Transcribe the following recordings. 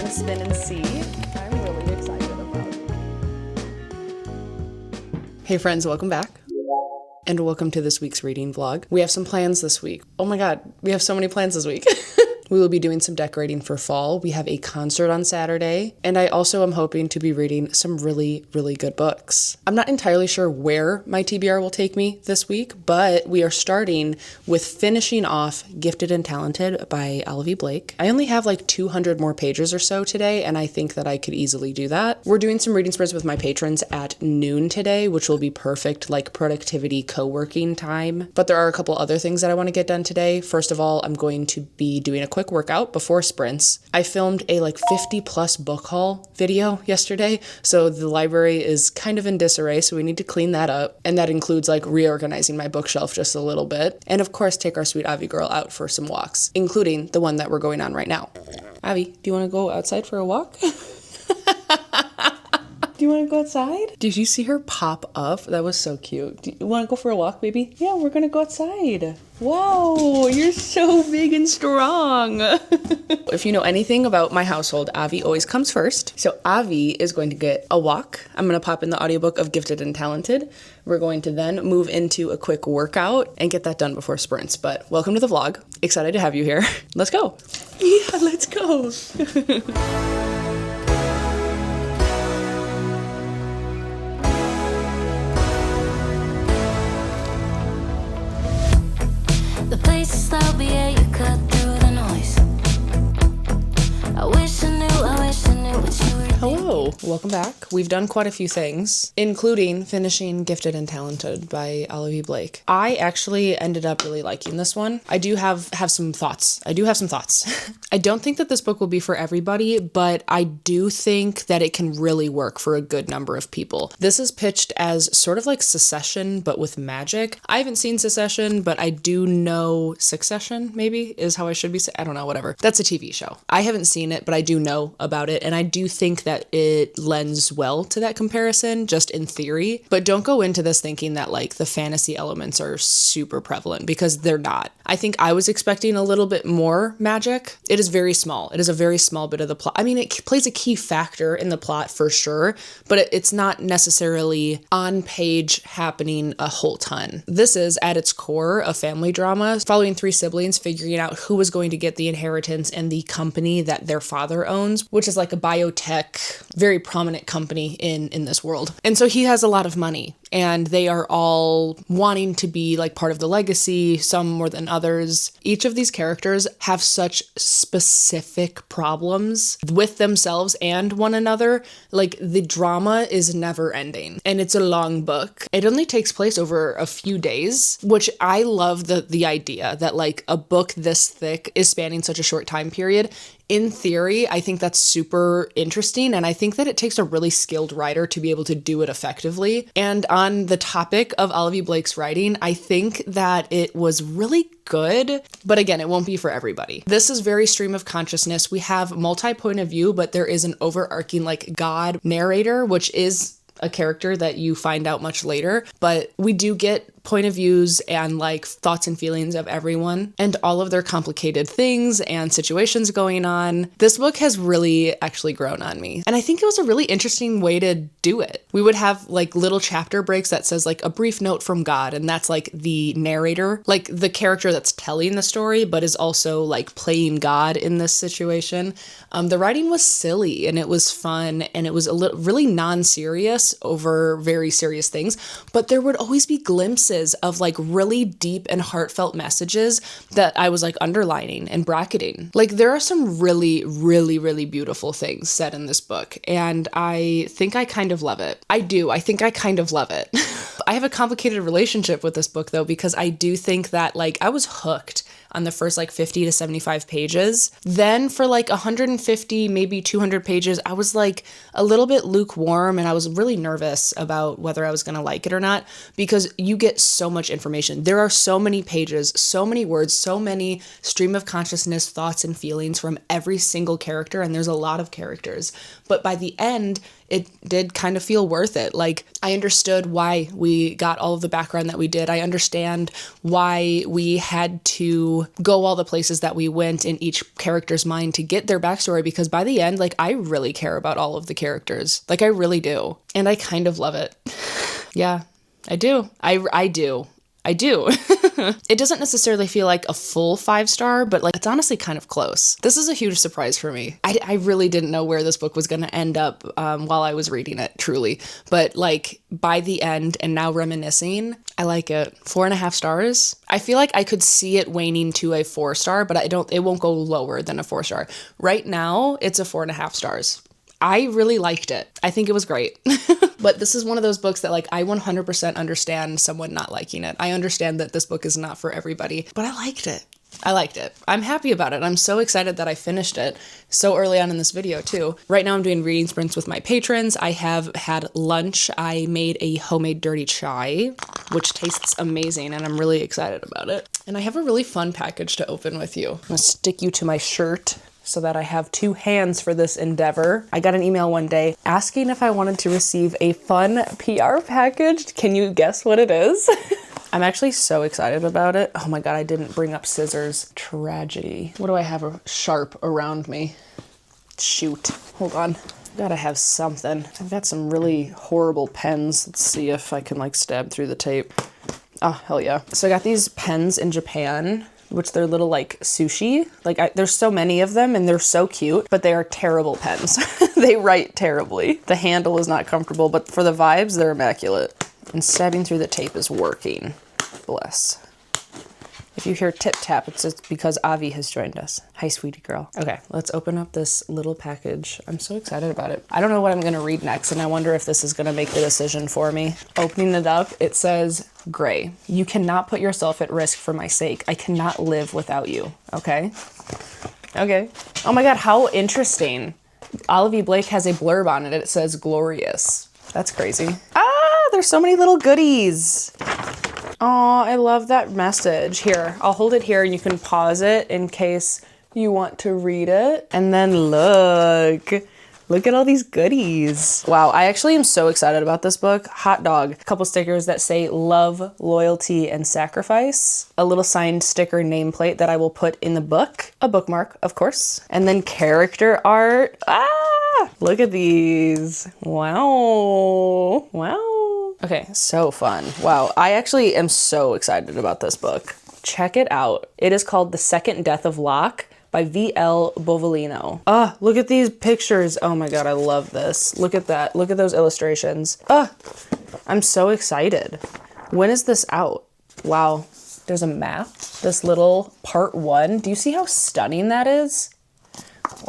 gonna spin and see. I'm really excited about it. Hey friends, welcome back. And welcome to this week's reading vlog. We have some plans this week. Oh my god, we have so many plans this week. We will be doing some decorating for fall. We have a concert on Saturday. And I also am hoping to be reading some really, really good books. I'm not entirely sure where my TBR will take me this week, but we are starting with finishing off Gifted and Talented by Olivia Blake. I only have like 200 more pages or so today, and I think that I could easily do that. We're doing some reading sprints with my patrons at noon today, which will be perfect, like productivity co-working time. But there are a couple other things that I want to get done today. First of all, I'm going to be doing a quick workout before sprints. I filmed a like 50 plus book haul video yesterday, so the library is kind of in disarray, so we need to clean that up. And that includes like reorganizing my bookshelf just a little bit. And of course, take our sweet Avi girl out for some walks, including the one that we're going on right now. Avi, do you want to go outside for a walk? Do you want to go outside? Did you see her pop up? That was so cute. Do you want to go for a walk, baby? Yeah, we're going to go outside. Wow, you're so big and strong. If you know anything about my household, Avi always comes first. So Avi is going to get a walk. I'm going to pop in the audiobook of Gifted and Talented. We're going to then move into a quick workout and get that done before sprints. But welcome to the vlog. Excited to have you here. Let's go. Yeah, let's go. The place is loud, but yeah, you cut through the noise. I wish I knew what you were. Hello, welcome back. We've done quite a few things, including finishing Gifted and Talented by Olivia Blake. I actually ended up really liking this one. I do have some thoughts. I don't think that this book will be for everybody, but I do think that it can really work for a good number of people. This is pitched as sort of like Succession, but with magic. I haven't seen Succession, but I do know Succession, maybe, is how I should be saying. I don't know, whatever. That's a TV show. I haven't seen it, but I do know about it, and I do think that it lends well to that comparison, just in theory. But don't go into this thinking that like the fantasy elements are super prevalent, because they're not. I think I was expecting a little bit more magic. It is very small. It is a very small bit of the plot. I mean, it plays a key factor in the plot for sure, but it's not necessarily on page happening a whole ton. This is at its core a family drama following three siblings figuring out who was going to get the inheritance and the company that their father owns, which is like a biotech, very prominent company in this world. And so he has a lot of money, and they are all wanting to be like part of the legacy, some more than others. Each of these characters have such specific problems with themselves and one another. Like, the drama is never ending, and it's a long book. It only takes place over a few days, which I love the idea that like a book this thick is spanning such a short time period. In theory, I think that's super interesting, and I think that it takes a really skilled writer to be able to do it effectively. And on the topic of Olivia Blake's writing, I think that it was really good, but again, it won't be for everybody. This is very stream of consciousness. We have multi-point of view, but there is an overarching like God narrator, which is a character that you find out much later, but we do get point of views and like thoughts and feelings of everyone and all of their complicated things and situations going on. This book has really actually grown on me, and I think it was a really interesting way to do it. We would have like little chapter breaks that says like a brief note from God, and that's like the narrator, like the character that's telling the story but is also like playing God in this situation. The writing was silly and it was fun, and it was really non-serious over very serious things, but there would always be glimpses of like really deep and heartfelt messages that I was like underlining and bracketing. Like, there are some really, really, really beautiful things said in this book, and I think I kind of love it. I think I kind of love it. I have a complicated relationship with this book though, because I do think that like I was hooked on the first like 50 to 75 pages. Then for like 150, maybe 200 pages, I was like a little bit lukewarm, and I was really nervous about whether I was going to like it or not, because you get so much information. There are so many pages, so many words, so many stream of consciousness thoughts and feelings from every single character, and there's a lot of characters. But by the end, it did kind of feel worth it. Like, I understood why we got all of the background that we did. I understand why we had to to go all the places that we went in each character's mind to get their backstory, because by the end, like, I really care about all of the characters. Like, I really do. And I kind of love it. Yeah, I do. I do. It doesn't necessarily feel like a full 5-star, but like it's honestly kind of close. This is a huge surprise for me. I really didn't know where this book was going to end up while I was reading it, truly. But like by the end and now reminiscing, I like it. 4.5 stars. I feel like I could see it waning to a 4-star, but it won't go lower than a 4-star. Right now, it's a 4.5 stars. I really liked it. I think it was great. But this is one of those books that like I 100% understand someone not liking it. I understand that this book is not for everybody, but I liked it. I'm happy about it. I'm so excited that I finished it so early on in this video too. Right now I'm doing reading sprints with my patrons. I have had lunch. I made a homemade dirty chai, which tastes amazing, and I'm really excited about it. And I have a really fun package to open with you. I'm gonna stick you to my shirt so that I have 2 hands for this endeavor. I got an email one day asking if I wanted to receive a fun PR package. Can you guess what it is? I'm actually so excited about it. Oh my God, I didn't bring up scissors. Tragedy. What do I have sharp around me? Shoot, hold on. Gotta have something. I've got some really horrible pens. Let's see if I can like stab through the tape. Oh, hell yeah. So I got these pens in Japan, which they're little like sushi. Like there's so many of them and they're so cute, but they are terrible pens. They write terribly. The handle is not comfortable, but for the vibes, they're immaculate. And stabbing through the tape is working. Bless. If you hear tip tap, it's just because Avi has joined us. Hi, sweetie girl. Okay, let's open up this little package. I'm so excited about it. I don't know what I'm gonna read next, and I wonder if this is gonna make the decision for me. Opening it up, it says, Gray, you cannot put yourself at risk for my sake. I cannot live without you, okay? Okay. Oh my God, how interesting. Olivia Blake has a blurb on it. It says, glorious. That's crazy. Ah, there's so many little goodies. Oh, I love that message. Here, I'll hold it here and you can pause it in case you want to read it. And then look at all these goodies. Wow, I actually am so excited about this book. Hot dog. A couple stickers that say love, loyalty, and sacrifice. A little signed sticker nameplate that I will put in the book. A bookmark, of course. And then character art. Ah, look at these. Wow. Wow. Okay, so fun. Wow, I actually am so excited about this book. Check it out. It is called The Second Death of Locke by V.L. Bovolino. Ah, look at these pictures. Oh my God, I love this. Look at that. Look at those illustrations. Ah, I'm so excited. When is this out? Wow, there's a map. This little part 1. Do you see how stunning that is?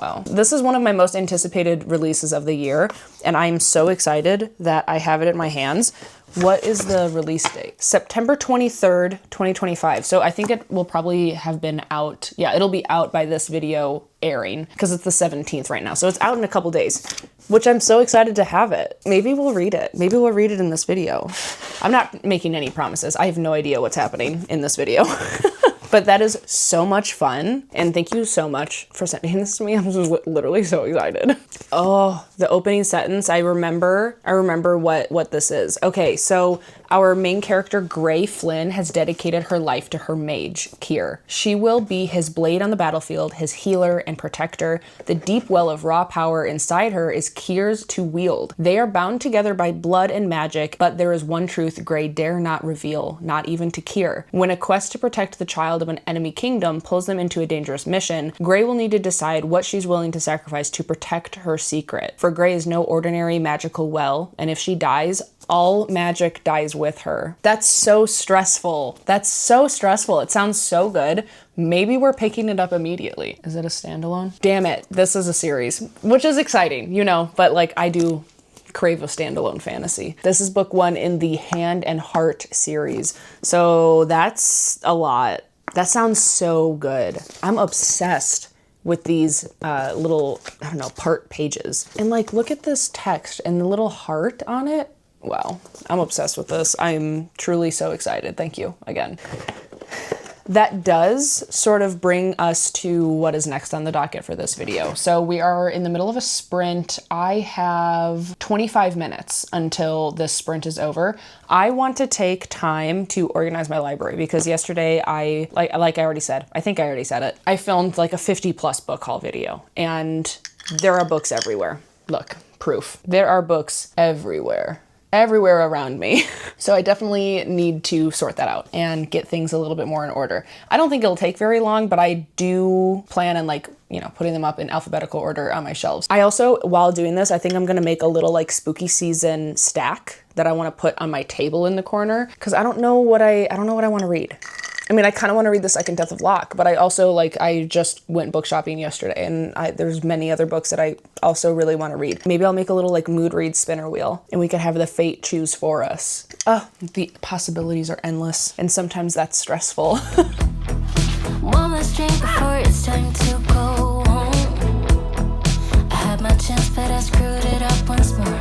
Wow. This is one of my most anticipated releases of the year, and I'm so excited that I have it in my hands. What is the release date? September 23rd, 2025. So I think it will probably have been out. Yeah, it'll be out by this video airing because it's the 17th right now. So it's out in a couple days, which I'm so excited to have it. Maybe we'll read it. Maybe we'll read it in this video. I'm not making any promises. I have no idea what's happening in this video. But that is so much fun, and thank you so much for sending this to me. I'm just literally so excited. Oh, the opening sentence, I remember what this is. Okay, so our main character, Gray Flynn, has dedicated her life to her mage, Kier. She will be his blade on the battlefield, his healer and protector. The deep well of raw power inside her is Kier's to wield. They are bound together by blood and magic, but there is one truth Gray dare not reveal, not even to Kier. When a quest to protect the child of an enemy kingdom pulls them into a dangerous mission, Gray will need to decide what she's willing to sacrifice to protect her secret. For Gray is no ordinary magical well, and if she dies, all magic dies with her. That's so stressful. That's so stressful. It sounds so good. Maybe we're picking it up immediately. Is it a standalone? Damn it. This is a series, which is exciting, you know, but like I do crave a standalone fantasy. This is book 1 in the Hand and Heart series. So that's a lot. That sounds so good. I'm obsessed with these little, I don't know, part pages. And like, look at this text and the little heart on it. Wow, I'm obsessed with this. I'm truly so excited. Thank you again. That does sort of bring us to what is next on the docket for this video. So we are in the middle of a sprint. I have 25 minutes until this sprint is over. I want to take time to organize my library because yesterday I already said, I think I already said it. I filmed like a 50+ book haul video and there are books everywhere. Look, proof. There are books everywhere around me. So I definitely need to sort that out and get things a little bit more in order. I don't think it'll take very long, but I do plan on putting them up in alphabetical order on my shelves. I also, while doing this, I think I'm gonna make a little like spooky season stack that I want to put on my table in the corner because I don't know what I want to read. I mean, I kind of want to read The Second Death of Locke, but I also I just went book shopping yesterday and there's many other books that I also really want to read. Maybe I'll make a little mood read spinner wheel and we could have the fate choose for us. Oh, the possibilities are endless and sometimes that's stressful. One last drink before it's time to go home. I had my chance, but I screwed it up once more.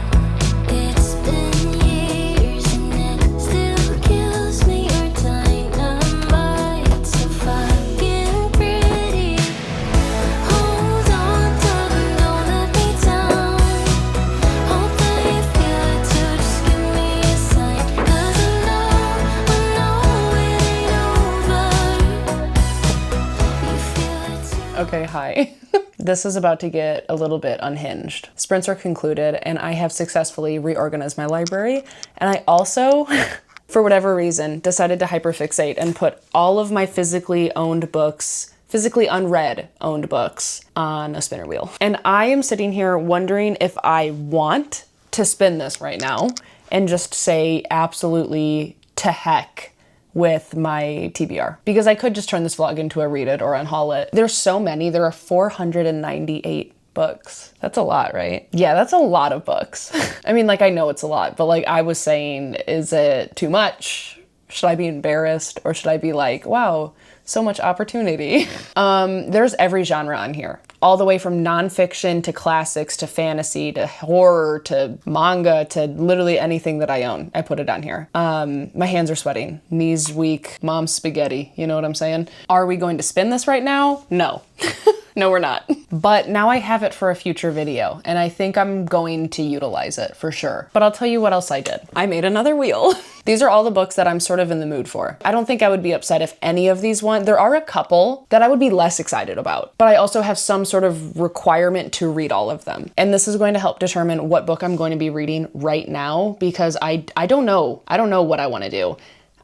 It's been years and it still kills me. Your dynamite's so fucking pretty. Hold on, darling, don't let me down. Hope that you feel it too, just give me a sign. 'Cause I know it ain't over. You feel it too. Okay, hi. This is about to get a little bit unhinged. Sprints are concluded and I have successfully reorganized my library. And I also, for whatever reason, decided to hyperfixate and put all of my physically owned books, physically unread owned books on a spinner wheel. And I am sitting here wondering if I want to spin this right now and just say absolutely to heck with my TBR because I could just turn this vlog into a read it or unhaul it. There's so many. There are 498 books. That's a lot, right? Yeah, that's a lot of books. I mean, I know it's a lot, but I was saying, is it too much? Should I be embarrassed or should I be like, wow, so much opportunity? There's every genre on here. All the way from nonfiction to classics to fantasy to horror to manga to literally anything that I own. I put it on here. My hands are sweating, knees weak, mom's spaghetti. You know what I'm saying? Are we going to spin this right now? No. No, we're not. But now I have it for a future video and I think I'm going to utilize it for sure. But I'll tell you what else I did. I made another wheel. These are all the books that I'm sort of in the mood for. I don't think I would be upset if any of these won. There are a couple that I would be less excited about, but I also have some sort of requirement to read all of them. And this is going to help determine what book I'm going to be reading right now because I don't know. I don't know what I want to do.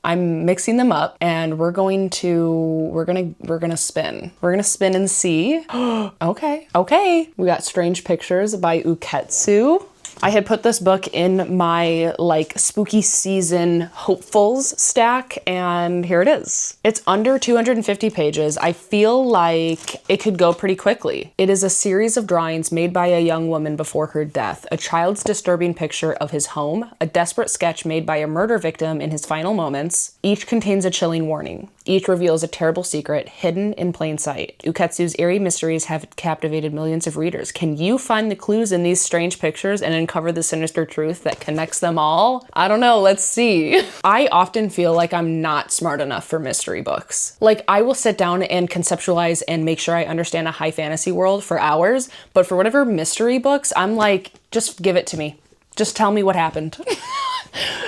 I'm mixing them up and we're gonna spin. We're gonna spin and see. Okay. We got Strange Pictures by Uketsu. I had put this book in my spooky season hopefuls stack and here it is. It's under 250 pages. I feel like it could go pretty quickly. It is a series of drawings made by a young woman before her death, a child's disturbing picture of his home, a desperate sketch made by a murder victim in his final moments. Each contains a chilling warning. Each reveals a terrible secret hidden in plain sight. Uketsu's eerie mysteries have captivated millions of readers. Can you find the clues in these strange pictures and uncover the sinister truth that connects them all? I don't know, let's see. I often feel like I'm not smart enough for mystery books. I will sit down and conceptualize and make sure I understand a high fantasy world for hours, but for whatever mystery books, I'm like, just give it to me. Just tell me what happened.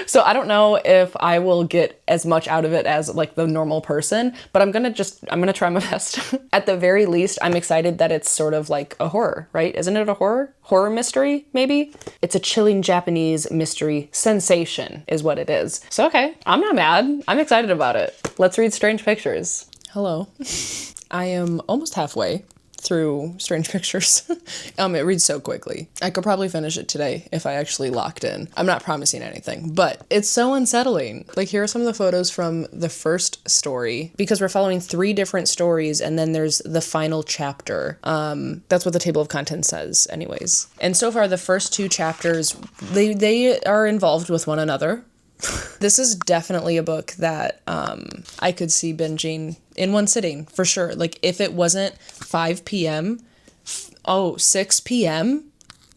So I don't know if I will get as much out of it as the normal person, but I'm gonna try my best. At the very least, I'm excited that it's sort of like a horror, right? Isn't it a horror mystery, maybe? It's a chilling Japanese mystery sensation is what it is. So okay, I'm not mad. I'm excited about it. Let's read Strange Pictures. Hello. I am almost halfway through Strange Pictures. It reads so quickly. I could probably finish it today if I actually locked in. I'm not promising anything, but it's so unsettling. Here are some of the photos from the first story because we're following 3 different stories and then there's the final chapter. That's what the table of contents says anyways. And so far the first 2 chapters, they are involved with one another. This is definitely a book that I could see binging in one sitting for sure. If it wasn't 5 p.m., 6 p.m.,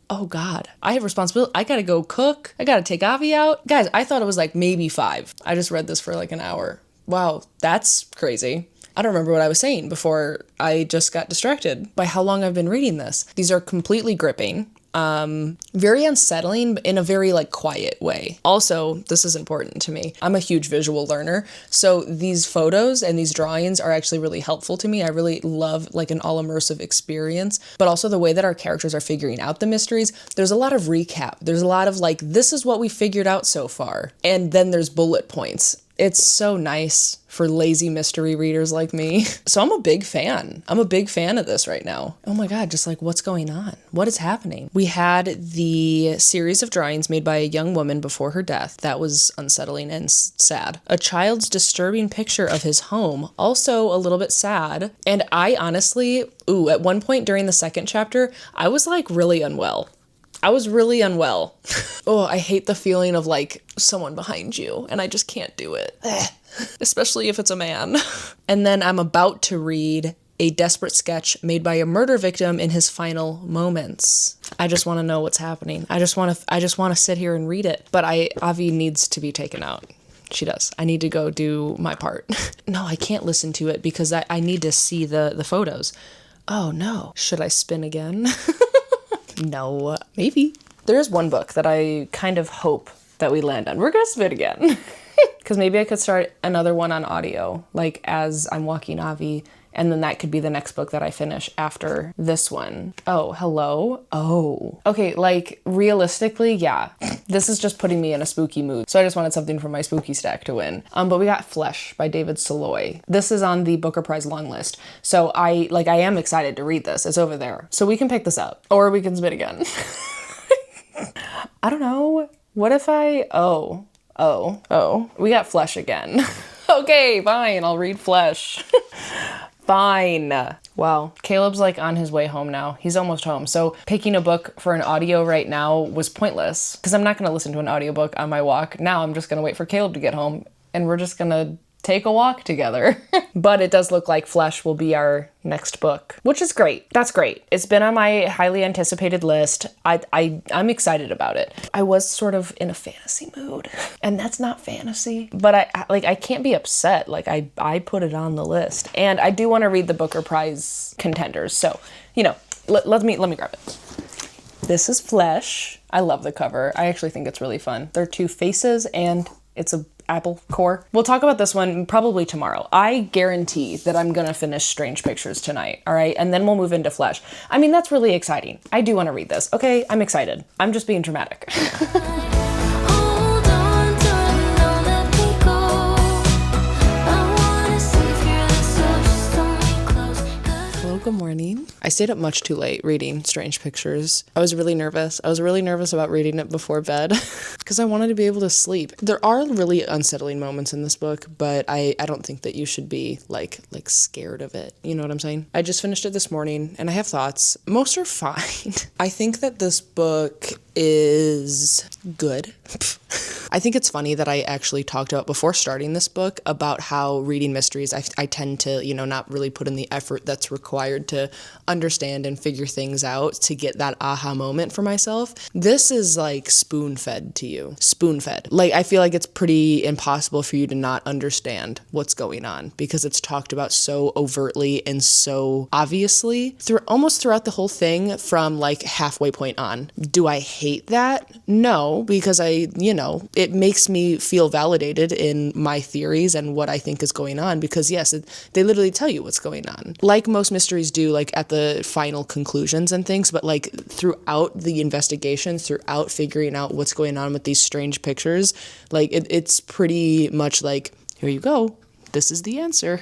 oh God, I have responsibility. I gotta go cook. I gotta take Avi out. Guys, I thought it was maybe 5. I just read this for an hour. Wow, that's crazy. I don't remember what I was saying before I just got distracted by how long I've been reading this. These are completely gripping. Very unsettling, but in a very like quiet way. Also, this is important to me. I'm a huge visual learner. So these photos and these drawings are actually really helpful to me. I really love like an all immersive experience, but also the way that our characters are figuring out the mysteries. There's a lot of recap. There's a lot of like, this is what we figured out so far. And then there's bullet points. It's so nice for lazy mystery readers like me. So I'm a big fan. I'm a big fan of this right now. Oh my God, just like what's going on? What is happening? We had the series of drawings made by a young woman before her death. That was unsettling and sad. A child's disturbing picture of his home, also a little bit sad. And I honestly, at one point during the second chapter, I was like really unwell. I was really unwell. Oh, I hate the feeling of like someone behind you and I just can't do it. Especially if it's a man. And then I'm about to read a desperate sketch made by a murder victim in his final moments. I just want to know what's happening. I just want to sit here and read it. But Avi needs to be taken out. She does. I need to go do my part. No, I can't listen to it because I need to see the photos. Oh no. Should I spin again? No, maybe. There is one book that I kind of hope that we land on. We're gonna spin again. Because maybe I could start another one on audio, like as I'm walking Avi, and then that could be the next book that I finish after this one. Oh, hello? Oh. Okay, like, realistically, yeah. This is just putting me in a spooky mood, so I just wanted something from my spooky stack to win. But we got Flesh by David Saloy. This is on the Booker Prize long list, so I am excited to read this. It's over there. So we can pick this up, or we can spin again. I don't know. What if we got Flesh again. Okay, fine, I'll read Flesh. Fine. Wow. Caleb's like on his way home now. He's almost home. So picking a book for an audio right now was pointless because I'm not going to listen to an audiobook on my walk. Now I'm just going to wait for Caleb to get home and we're just going to take a walk together. But it does look like Flesh will be our next book, which is great. That's great. It's been on my highly anticipated list. I'm excited about it. I was sort of in a fantasy mood, and that's not fantasy, but I can't be upset. Like I put it on the list, and I do want to read the Booker Prize contenders. So, let me grab it. This is Flesh. I love the cover. I actually think it's really fun. There are two faces and it's a apple core. We'll talk about this one probably tomorrow. I guarantee that I'm gonna finish Strange Pictures tonight, all right? And then we'll move into Flesh. I mean, that's really exciting. I do want to read this, okay? I'm excited. I'm just being dramatic. Good morning. I stayed up much too late reading Strange Pictures. I was really nervous. I was really nervous about reading it before bed because I wanted to be able to sleep. There are really unsettling moments in this book, but I don't think that you should be like scared of it. You know what I'm saying? I just finished it this morning and I have thoughts. Most are fine. I think that this book is good. I think it's funny that I actually talked about before starting this book about how reading mysteries, I tend to, not really put in the effort that's required to understand and figure things out to get that aha moment for myself. This is like spoon-fed to you. Spoon-fed. Like, I feel like it's pretty impossible for you to not understand what's going on because it's talked about so overtly and so obviously almost throughout the whole thing from like halfway point on. Do I hate that? No, because it makes me feel validated in my theories and what I think is going on because yes, they literally tell you what's going on. Like most mysteries do, like at the final conclusions and things, but like throughout the investigations, throughout figuring out what's going on with these strange pictures, like it's pretty much like, here you go, this is the answer.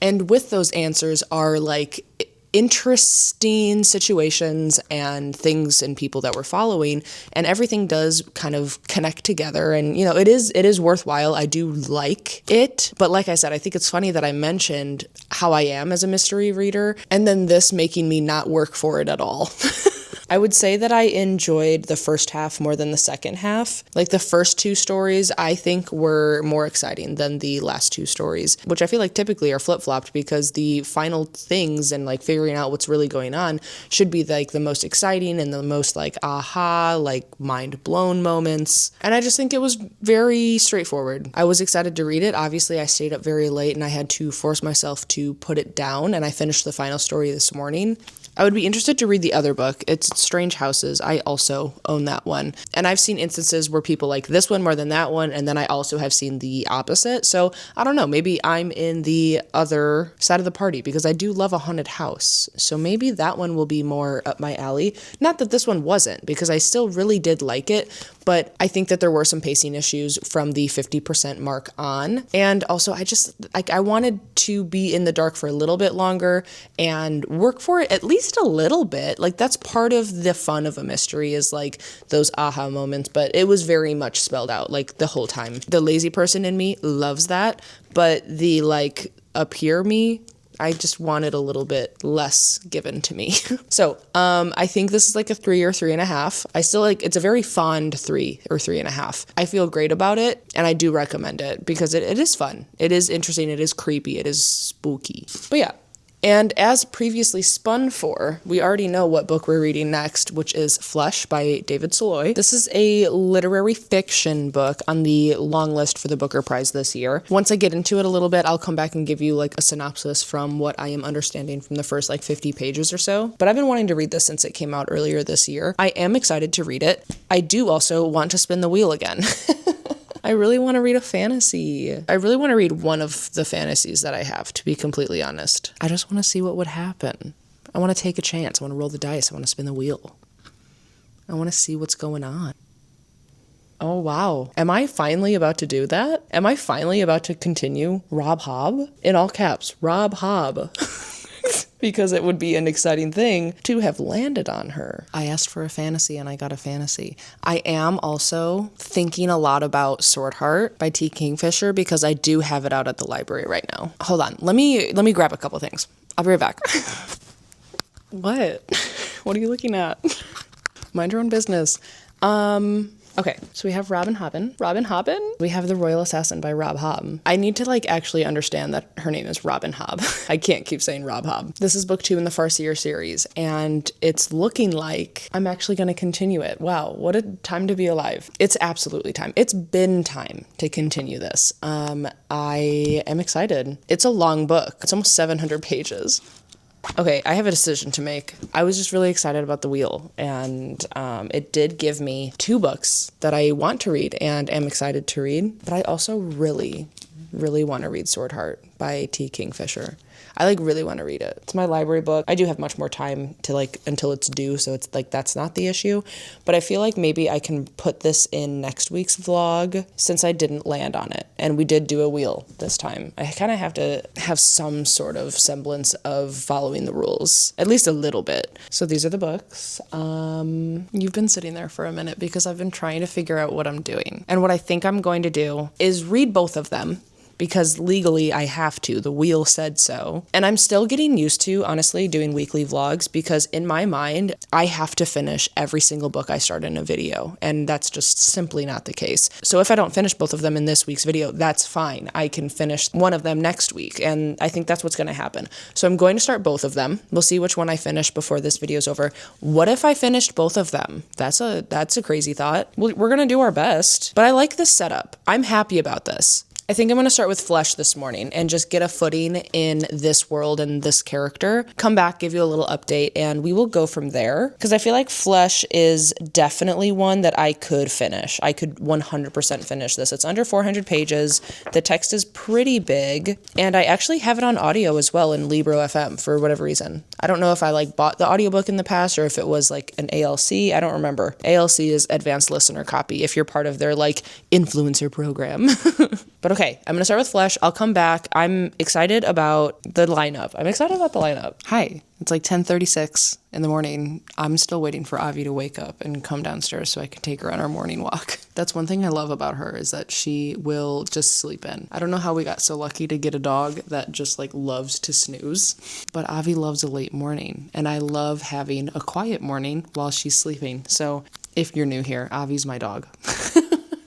And with those answers are like interesting situations and things and people that we're following, and everything does kind of connect together, and it is worthwhile. I do like it, but like I said, I think it's funny that I mentioned how I am as a mystery reader and then this making me not work for it at all. I would say that I enjoyed the first half more than the second half. Like the first two stories, I think were more exciting than the last two stories, which I feel like typically are flip-flopped because the final things and like figuring out what's really going on should be like the most exciting and the most like aha, like mind blown moments. And I just think it was very straightforward. I was excited to read it. Obviously, I stayed up very late and I had to force myself to put it down, and I finished the final story this morning. I would be interested to read the other book. It's Strange Houses. I also own that one. And I've seen instances where people like this one more than that one, and then I also have seen the opposite. So I don't know, maybe I'm in the other side of the party because I do love a haunted house. So maybe that one will be more up my alley. Not that this one wasn't, because I still really did like it, but I think that there were some pacing issues from the 50% mark on. And also I wanted to be in the dark for a little bit longer and work for it at least a little bit. Like that's part of the fun of a mystery, is like those aha moments, but it was very much spelled out like the whole time. The lazy person in me loves that, but the like up here me, I just wanted a little bit less given to me. So I think this is like a 3 or 3.5. I still like, it's a very fond 3 or 3.5. I feel great about it, and I do recommend it because it is fun. It is interesting. It is creepy. It is spooky. But yeah. And as previously spun for, we already know what book we're reading next, which is Flesh by David Soloy. This is a literary fiction book on the long list for the Booker Prize this year. Once I get into it a little bit, I'll come back and give you like a synopsis from what I am understanding from the first like 50 pages or so. But I've been wanting to read this since it came out earlier this year. I am excited to read it. I do also want to spin the wheel again. I really want to read a fantasy. I really want to read one of the fantasies that I have, to be completely honest. I just want to see what would happen. I want to take a chance. I want to roll the dice. I want to spin the wheel. I want to see what's going on. Oh, wow. Am I finally about to do that? Am I finally about to continue Rob Hobb? In all caps, Rob Hobb. Because it would be an exciting thing to have landed on her. I asked for a fantasy and I got a fantasy. I am also thinking a lot about Sword Heart by T. Kingfisher because I do have it out at the library right now. Hold on. Let me grab a couple things. I'll be right back. What? What are you looking at? Mind your own business. Okay, so we have Robin Hobbin. We have The Royal Assassin by Rob Hobb. I need to like actually understand that her name is Robin Hobb. I can't keep saying Rob Hobb. This is book 2 in the Farseer series, and it's looking like I'm actually going to continue it. Wow, what a time to be alive. It's absolutely time. It's been time to continue this. I am excited. It's a long book. It's almost 700 pages. Okay, I have a decision to make. I was just really excited about the wheel, and it did give me 2 books that I want to read and am excited to read, but I also really, really want to read Sword Heart by T. Kingfisher. I like really want to read it. It's my library book. I do have much more time to like until it's due, so it's like that's not the issue. But I feel like maybe I can put this in next week's vlog since I didn't land on it. And we did do a wheel this time. I kind of have to have some sort of semblance of following the rules, at least a little bit. So these are the books. You've been sitting there for a minute because I've been trying to figure out what I'm doing. And what I think I'm going to do is read both of them, because legally I have to. The wheel said so. And I'm still getting used to, honestly, doing weekly vlogs because in my mind, I have to finish every single book I start in a video. And that's just simply not the case. So if I don't finish both of them in this week's video, that's fine. I can finish one of them next week. And I think that's what's going to happen. So I'm going to start both of them. We'll see which one I finish before this video's over. What if I finished both of them? That's a crazy thought. We're going to do our best. But I like this setup. I'm happy about this. I think I'm going to start with Flesh this morning and just get a footing in this world and this character. Come back, give you a little update, and we will go from there. Because I feel like Flesh is definitely one that I could finish. I could 100% finish this. It's under 400 pages. The text is pretty big. And I actually have it on audio as well in Libro FM for whatever reason. I don't know if I like bought the audiobook in the past or if it was like an ALC. I don't remember. ALC is Advanced Listener Copy if you're part of their like influencer program. But okay, I'm going to start with Flesh. I'll come back. I'm excited about the lineup. Hi. It's like 10:36 in the morning. I'm still waiting for Avi to wake up and come downstairs so I can take her on our morning walk. That's one thing I love about her, is that she will just sleep in. I don't know how we got so lucky to get a dog that just like loves to snooze, but Avi loves a late morning, and I love having a quiet morning while she's sleeping. So if you're new here, Avi's my dog,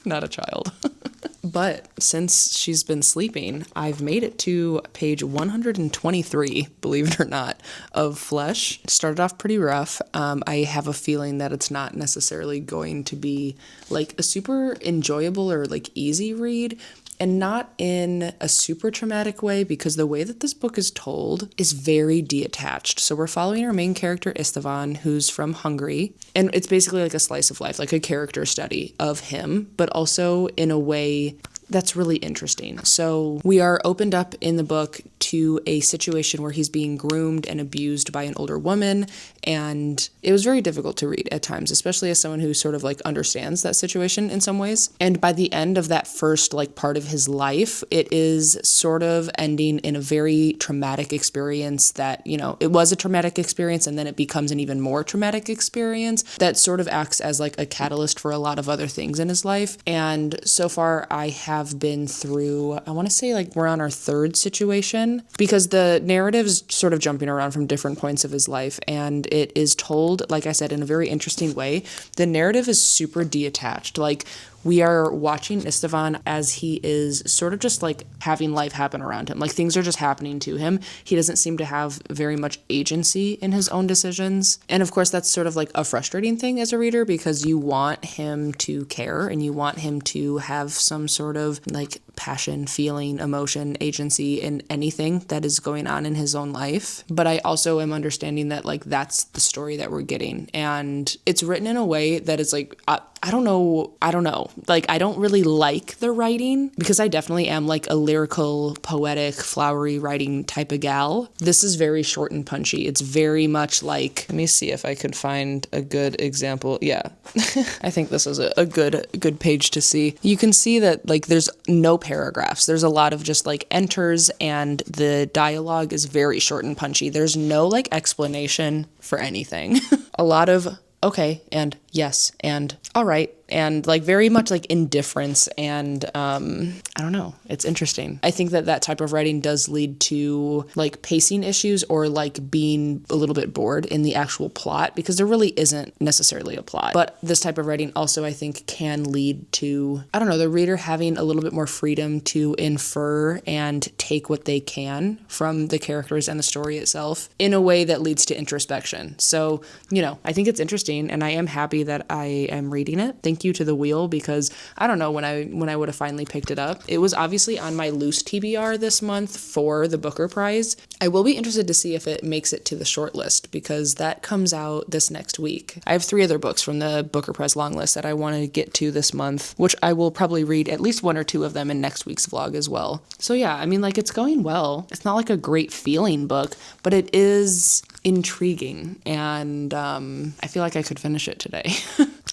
not a child. But since she's been sleeping, I've made it to page 123, believe it or not, of Flesh. It started off pretty rough. I have a feeling that it's not necessarily going to be like a super enjoyable or like easy read, and not in a super traumatic way, because the way that this book is told is very detached. So we're following our main character, Istvan, who's from Hungary, and it's basically like a slice of life, like a character study of him, but also in a way that's really interesting. So we are opened up in the book to a situation where he's being groomed and abused by an older woman, and it was very difficult to read at times, especially as someone who sort of like understands that situation in some ways. And by the end of that first like part of his life, it is sort of ending in a very traumatic experience that, you know, it was a traumatic experience, and then it becomes an even more traumatic experience that sort of acts as like a catalyst for a lot of other things in his life. And so far I have been through, I want to say like we're on our third situation, because the narrative is sort of jumping around from different points of his life, and it is told, like I said, in a very interesting way. The narrative is super detached. Like, we are watching Istvan as he is sort of just like having life happen around him. Like, things are just happening to him. He doesn't seem to have very much agency in his own decisions. And of course, that's sort of like a frustrating thing as a reader, because you want him to care and you want him to have some sort of like passion, feeling, emotion, agency in anything that is going on in his own life. But I also am understanding that like that's the story that we're getting. And it's written in a way that is like, I don't know. Like, I don't really like the writing, because I definitely am like a lyrical, poetic, flowery writing type of gal. This is very short and punchy. It's very much like, let me see if I could find a good example. Yeah, I think this is a good page to see. You can see that like there's no paragraphs. There's a lot of just like enters, and the dialogue is very short and punchy. There's no like explanation for anything. A lot of okay, and yes, and all right, and like very much like indifference, and I don't know, it's interesting. I think that type of writing does lead to like pacing issues, or like being a little bit bored in the actual plot, because there really isn't necessarily a plot. But this type of writing also, I think, can lead to, I don't know, the reader having a little bit more freedom to infer and take what they can from the characters and the story itself in a way that leads to introspection. So, you know, I think it's interesting, and I am happy that I am reading it. Thank you to the wheel, because I don't know when I would have finally picked it up. It was obviously on my loose TBR this month for the Booker Prize. I will be interested to see if it makes it to the short list, because that comes out this next week. I have 3 other books from the Booker Prize long list that I want to get to this month, which I will probably read at least 1 or 2 of them in next week's vlog as well. So yeah, I mean, like, it's going well. It's not like a great feeling book, but it is intriguing, and I feel like I could finish it today.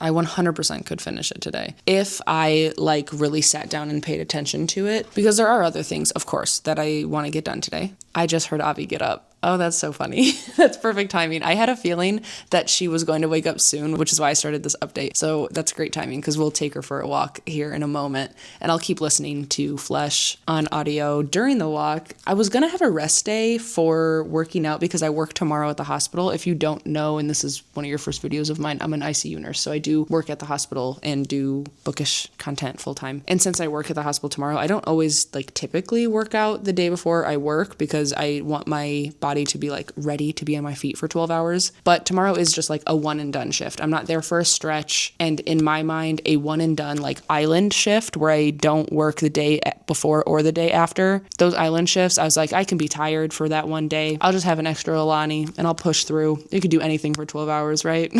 I 100% could finish it today if I like really sat down and paid attention to it, because there are other things, of course, that I want to get done today. I just heard Avi get up. Oh, that's so funny. That's perfect timing. I had a feeling that she was going to wake up soon, which is why I started this update. So that's great timing, because we'll take her for a walk here in a moment, and I'll keep listening to Flesh on audio during the walk. I was going to have a rest day for working out, because I work tomorrow at the hospital. If you don't know, and this is one of your first videos of mine, I'm an ICU nurse. So I do work at the hospital and do bookish content full time. And since I work at the hospital tomorrow, I don't always like typically work out the day before I work, because I want my body to be like ready to be on my feet for 12 hours. But tomorrow is just like a one and done shift. I'm not there for a stretch. And in my mind, a one and done like island shift where I don't work the day before or the day after. Those island shifts, I was like, I can be tired for that one day. I'll just have an extra Alani and I'll push through. You could do anything for 12 hours, right?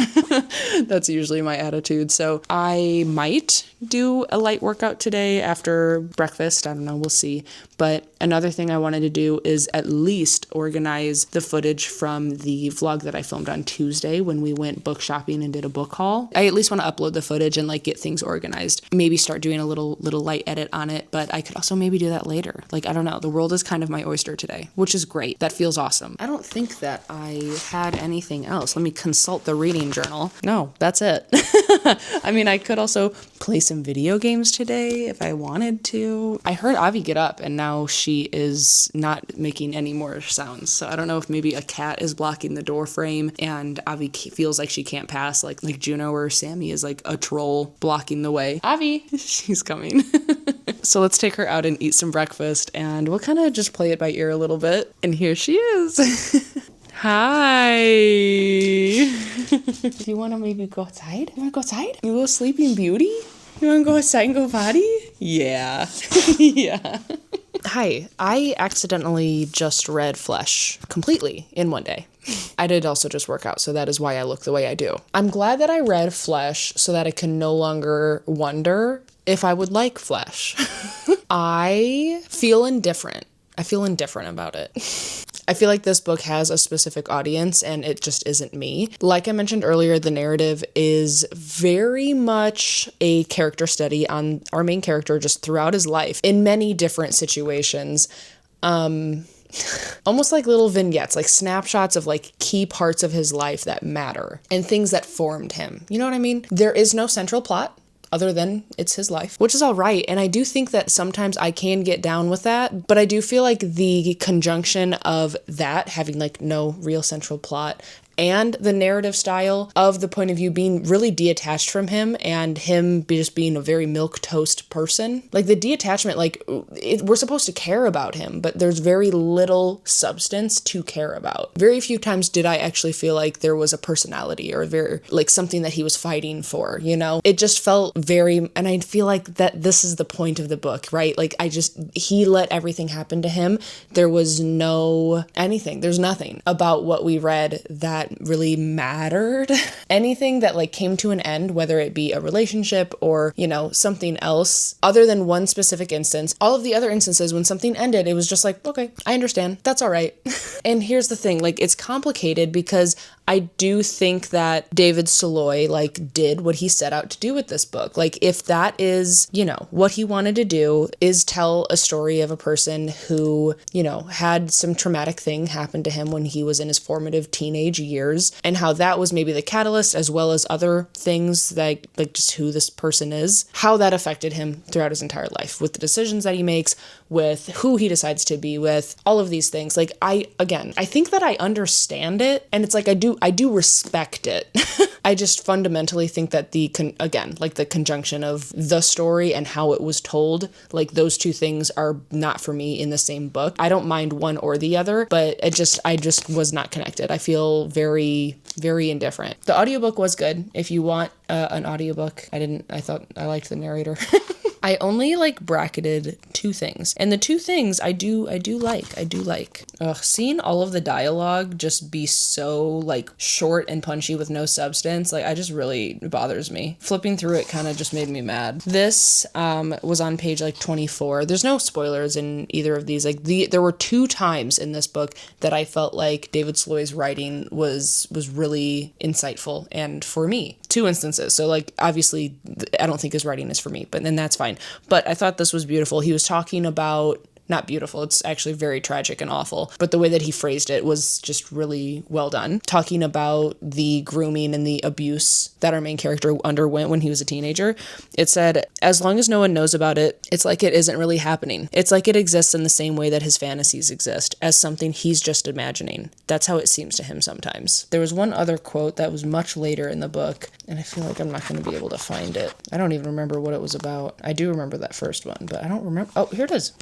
That's usually my attitude. So I might do a light workout today after breakfast. I don't know. We'll see. But another thing I wanted to do is at least organize the footage from the vlog that I filmed on Tuesday when we went book shopping and did a book haul. I at least want to upload the footage and like get things organized. Maybe start doing a little light edit on it, but I could should also maybe do that later. Like, I don't know. The world is kind of my oyster today, which is great. That feels awesome. I don't think that I had anything else. Let me consult the reading journal. No, that's it. I mean, I could also play some video games today if I wanted to. I heard Avi get up and now she is not making any more sounds. So I don't know if maybe a cat is blocking the door frame and Avi feels like she can't pass, like Juno or Sammy is like a troll blocking the way. Avi, she's coming. So let's take her out and eat some breakfast and we'll kind of just play it by ear a little bit. And here she is. Hi. Do you want to maybe go outside? You want to go outside? You little sleeping beauty? You want to go outside and go potty? Yeah. Yeah. Hi. I accidentally just read Flesh completely in one day. I did also just work out, so that is why I look the way I do. I'm glad that I read Flesh so that I can no longer wonder if I would like Flesh. I feel indifferent. About it. I feel like this book has a specific audience and it just isn't me. Like I mentioned earlier, the narrative is very much a character study on our main character just throughout his life in many different situations. Almost like little vignettes, like snapshots of like key parts of his life that matter and things that formed him. You know what I mean? There is no central plot other than it's his life, which is all right. And I do think that sometimes I can get down with that, but I do feel like the conjunction of that having like no real central plot and the narrative style of the point of view being really detached from him and him just being a very milquetoast person. Like the detachment, like we're supposed to care about him, but there's very little substance to care about. Very few times did I actually feel like there was a personality or very like something that he was fighting for, you know? It just felt very, and I feel like that this is the point of the book, right? Like he let everything happen to him. There was there's nothing about what we read that really mattered. Anything that like came to an end, whether it be a relationship or, you know, something else, other than one specific instance, all of the other instances when something ended, it was just like, okay, I understand. That's all right. And here's the thing, like it's complicated because I do think that David Soloy like did what he set out to do with this book. Like if that is, you know, what he wanted to do is tell a story of a person who, you know, had some traumatic thing happen to him when he was in his formative teenage years and how that was maybe the catalyst as well as other things like just who this person is, how that affected him throughout his entire life with the decisions that he makes, with who he decides to be with, all of these things. Like I think that I understand it and it's like I do respect it. I just fundamentally think that the conjunction of the story and how it was told, like those two things are not for me in the same book. I don't mind one or the other, but I just was not connected. I feel very, very indifferent. The audiobook was good. If you want an audiobook, I thought I liked the narrator. I only like bracketed two things. And the two things I do like. Seeing all of the dialogue just be so like short and punchy with no substance, like it really bothers me. Flipping through it kind of just made me mad. This was on page like 24. There's no spoilers in either of these. Like there were two times in this book that I felt like David Soloy's writing was really insightful and for me. Two instances. So like obviously I don't think his writing is for me, but then that's fine. But I thought this was beautiful. He was talking about, not beautiful, it's actually very tragic and awful, but the way that he phrased it was just really well done. Talking about the grooming and the abuse that our main character underwent when he was a teenager. It said, as long as no one knows about it, it's like it isn't really happening. It's like it exists in the same way that his fantasies exist, as something he's just imagining. That's how it seems to him sometimes. There was one other quote that was much later in the book, and I feel like I'm not going to be able to find it. I don't even remember what it was about. I do remember that first one, but I don't remember. Oh, here it is.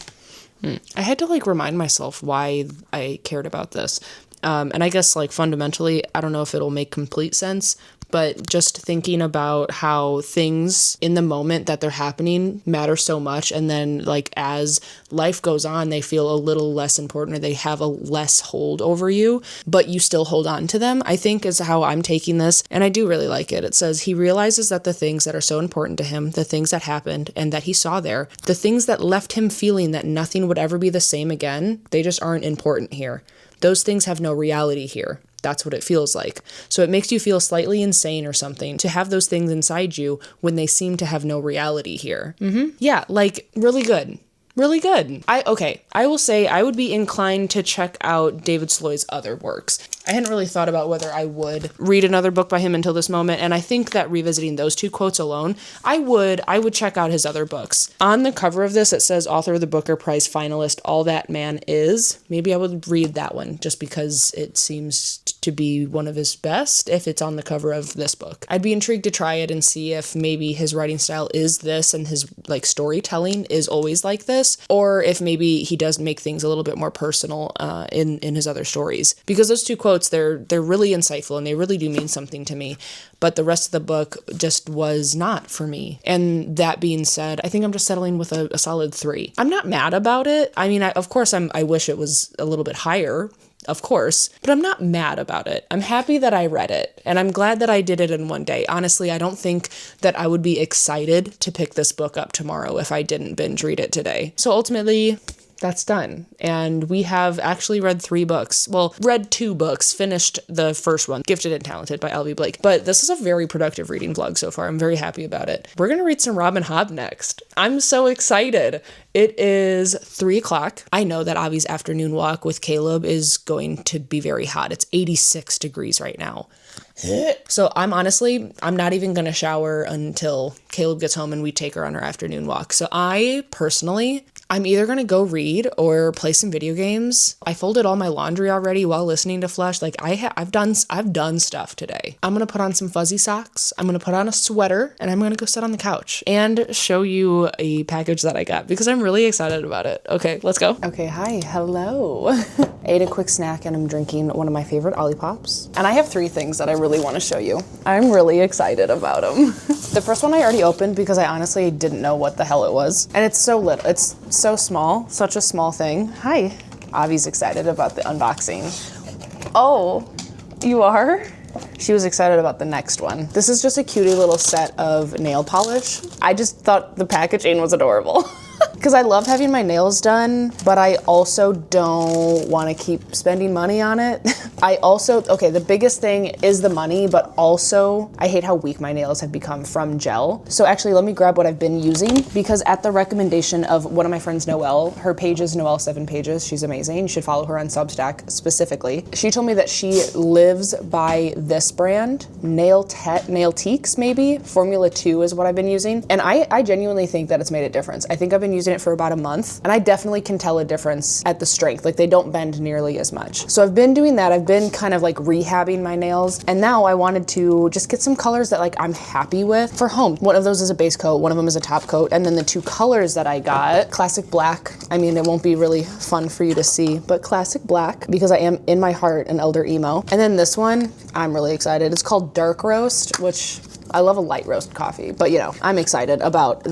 I had to like remind myself why I cared about this. And I guess like fundamentally, I don't know if it'll make complete sense, but just thinking about how things in the moment that they're happening matter so much. And then like as life goes on, they feel a little less important or they have a less hold over you, but you still hold on to them, I think is how I'm taking this. And I do really like it. It says he realizes that the things that are so important to him, the things that happened and that he saw there, the things that left him feeling that nothing would ever be the same again, they just aren't important here. Those things have no reality here. That's what it feels like. So it makes you feel slightly insane or something to have those things inside you when they seem to have no reality here. Yeah, like really good. really good. I will say I would be inclined to check out David Sloy's other works. I hadn't really thought about whether I would read another book by him until this moment, and I think that revisiting those 2 quotes alone, I would check out his other books. On the cover of this, it says author of the Booker Prize finalist, All That Man Is. Maybe I would read that one just because it seems to be one of his best if it's on the cover of this book. I'd be intrigued to try it and see if maybe his writing style is this and his like storytelling is always like this, or if maybe he does make things a little bit more personal in his other stories. Because those 2 quotes, they're really insightful and they really do mean something to me. But the rest of the book just was not for me. And that being said, I think I'm just settling with a solid 3. I'm not mad about it. I mean, of course, I wish it was a little bit higher, of course, but I'm not mad about it. I'm happy that I read it, and I'm glad that I did it in one day. Honestly, I don't think that I would be excited to pick this book up tomorrow if I didn't binge read it today. So ultimately, that's done. And we have actually read 3 books. Well, read 2 books, finished the first one, Gifted and Talented by L.lui Blake. But this is a very productive reading vlog so far. I'm very happy about it. We're going to read some Robin Hobb next. I'm so excited. It is 3:00. I know that Avi's afternoon walk with Caleb is going to be very hot. It's 86 degrees right now. So I'm not even going to shower until Caleb gets home and we take her on our afternoon walk. So I'm either going to go read or play some video games. I folded all my laundry already while listening to Flush. Like I've done stuff today. I'm going to put on some fuzzy socks. I'm going to put on a sweater and I'm going to go sit on the couch and show you a package that I got because I'm really excited about it. Okay, let's go. Okay, hi, hello. I ate a quick snack and I'm drinking one of my favorite Olipop's. And I have 3 things that I really want to show you. I'm really excited about them. The first one I already opened because I honestly didn't know what the hell it was. And it's so little. It's so small, such a small thing. Hi. Avi's excited about the unboxing. Oh, you are? She was excited about the next one. This is just a cutie little set of nail polish. I just thought the packaging was adorable. Because I love having my nails done, but I also don't want to keep spending money on it. The biggest thing is the money, but also I hate how weak my nails have become from gel. So actually, let me grab what I've been using, because at the recommendation of one of my friends, Noelle, her page is Noelle 7 Pages. She's amazing. You should follow her on Substack specifically. She told me that she lives by this brand, Nailtex maybe. Formula 2 is what I've been using. And I genuinely think that it's made a difference. I think I've been using it for about a month, and I definitely can tell a difference at the strength. Like, they don't bend nearly as much. So I've been doing that. I've been kind of like rehabbing my nails, and now I wanted to just get some colors that like I'm happy with for home. One of those is a base coat, one of them is a top coat, and then the 2 colors that I got, classic black. I mean, it won't be really fun for you to see, but classic black, because I am in my heart an elder emo. And then this one, I'm really excited. It's called Dark Roast, which I love a light roast coffee, but I'm excited about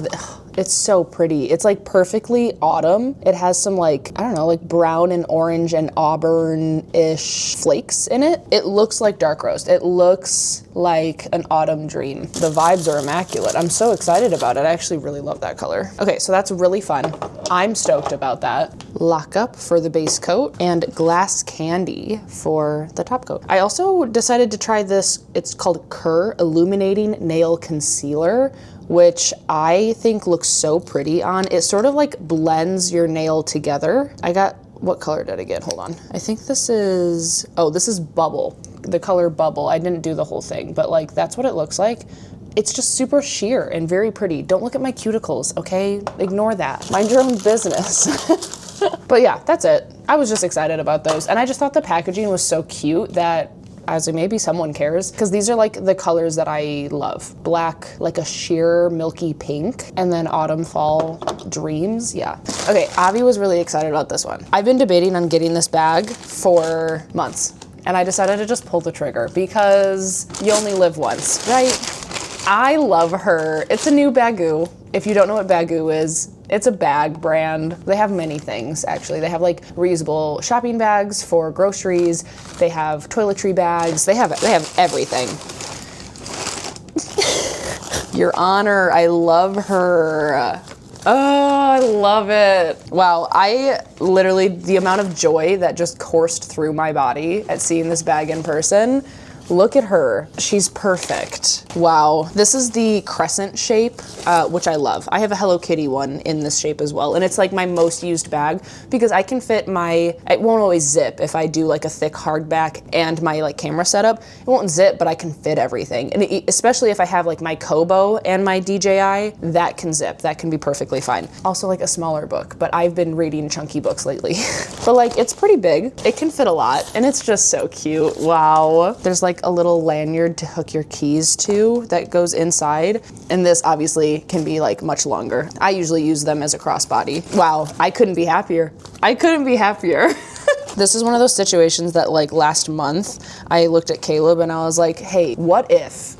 it's so pretty. It's like perfectly autumn. It has some like, I don't know, like brown and orange and auburn-ish flakes in it. It looks like dark roast. It looks like an autumn dream. The vibes are immaculate. I'm so excited about it. I actually really love that color. Okay, so that's really fun. I'm stoked about that. Lockup for the base coat and glass candy for the top coat. I also decided to try this. It's called Kerr Illuminating Nail Concealer, which I think looks so pretty on. It sort of like blends your nail together. What color did I get? Hold on. I think this is Bubble, the color Bubble. I didn't do the whole thing, but like that's what it looks like. It's just super sheer and very pretty. Don't look at my cuticles, okay? Ignore that. Mind your own business. But yeah, that's it. I was just excited about those. And I just thought the packaging was so cute that I was like, maybe someone cares, because these are like the colors that I love. Black, like a sheer milky pink, and then autumn fall dreams. Yeah. Okay, Avi was really excited about this one. I've been debating on getting this bag for months, and I decided to just pull the trigger because you only live once, right? I love her. It's a new Bagoo. If you don't know what Bagoo is, it's a bag brand. They have many things, actually. They have like reusable shopping bags for groceries. They have toiletry bags. They have everything. Your Honor, I love her. Oh, I love it. Wow, the amount of joy that just coursed through my body at seeing this bag in person Look at her. She's perfect. Wow. This is the crescent shape, which I love. I have a Hello Kitty one in this shape as well. And it's like my most used bag because I can fit it won't always zip if I do like a thick hardback and my like camera setup. It won't zip, but I can fit everything. And especially if I have like my Kobo and my DJI, that can zip. That can be perfectly fine. Also like a smaller book, but I've been reading chunky books lately. But like it's pretty big. It can fit a lot and it's just so cute. Wow. There's like a little lanyard to hook your keys to that goes inside. And this obviously can be like much longer. I usually use them as a crossbody. Wow, I couldn't be happier. I couldn't be happier. This is one of those situations that like last month I looked at Caleb and I was like, hey, what if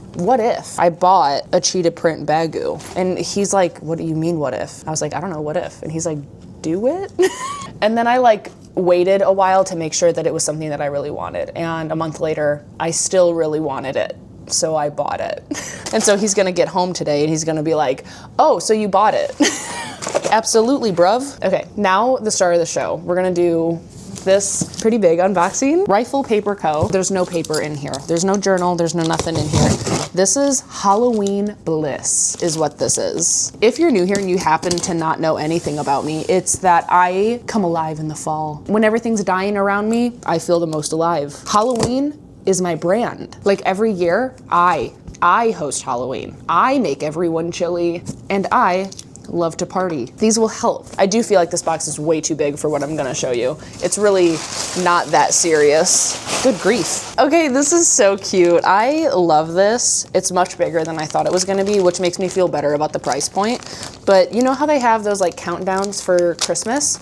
I bought a cheetah print Bagoo? And he's like, what do you mean what if? I was like, I don't know, what if? And he's like, do it? And then I like waited a while to make sure that it was something that I really wanted. And a month later, I still really wanted it. So I bought it. And so he's gonna get home today and he's gonna be like, oh, so you bought it. Absolutely, bruv. Okay, now the star of the show. We're gonna do this pretty big unboxing. Rifle Paper Co. There's no paper in here. There's no journal, there's no nothing in here. This is Halloween Bliss is what this is. If you're new here and you happen to not know anything about me, it's that I come alive in the fall. When everything's dying around me, I feel the most alive. Halloween is my brand. Like every year, I host Halloween. I make everyone chilly and I love to party. These will help. I do feel like this box is way too big for what I'm gonna show you. It's really not that serious. Good grief. Okay, this is so cute. I love this. It's much bigger than I thought it was gonna be, which makes me feel better about the price point. But you know how they have those like countdowns for Christmas?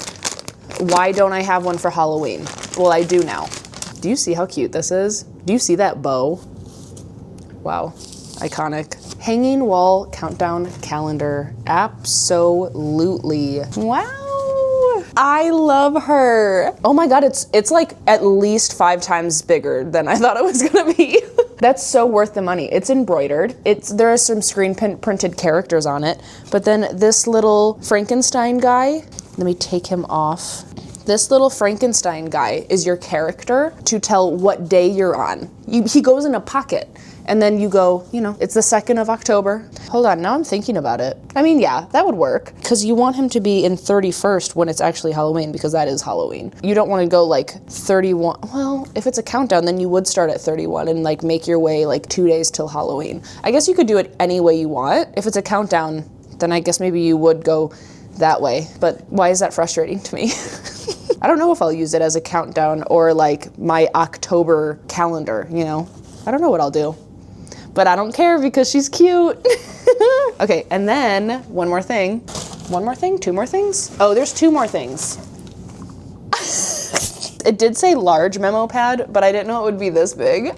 Why don't I have one for Halloween? Well, I do now. Do you see how cute this is? Do you see that bow? Wow, iconic. Hanging wall countdown calendar. Absolutely. Wow. I love her. Oh my God, it's like at least 5 times bigger than I thought it was gonna be. That's so worth the money. It's embroidered. There are some screen printed characters on it, but then this little Frankenstein guy, let me take him off. This little Frankenstein guy is your character to tell what day you're on. He goes in a pocket. And then you go, you know, it's the 2nd of October. Hold on, now I'm thinking about it. I mean, yeah, that would work. Because you want him to be in 31st when it's actually Halloween, because that is Halloween. You don't want to go like 31. Well, if it's a countdown, then you would start at 31 and like make your way like 2 days till Halloween. I guess you could do it any way you want. If it's a countdown, then I guess maybe you would go that way. But why is that frustrating to me? I don't know if I'll use it as a countdown or like my October calendar, you know? I don't know what I'll do. But I don't care because she's cute. Okay, and then one more thing. One more thing? 2 more things? Oh, there's 2 more things. It did say large memo pad, but I didn't know it would be this big.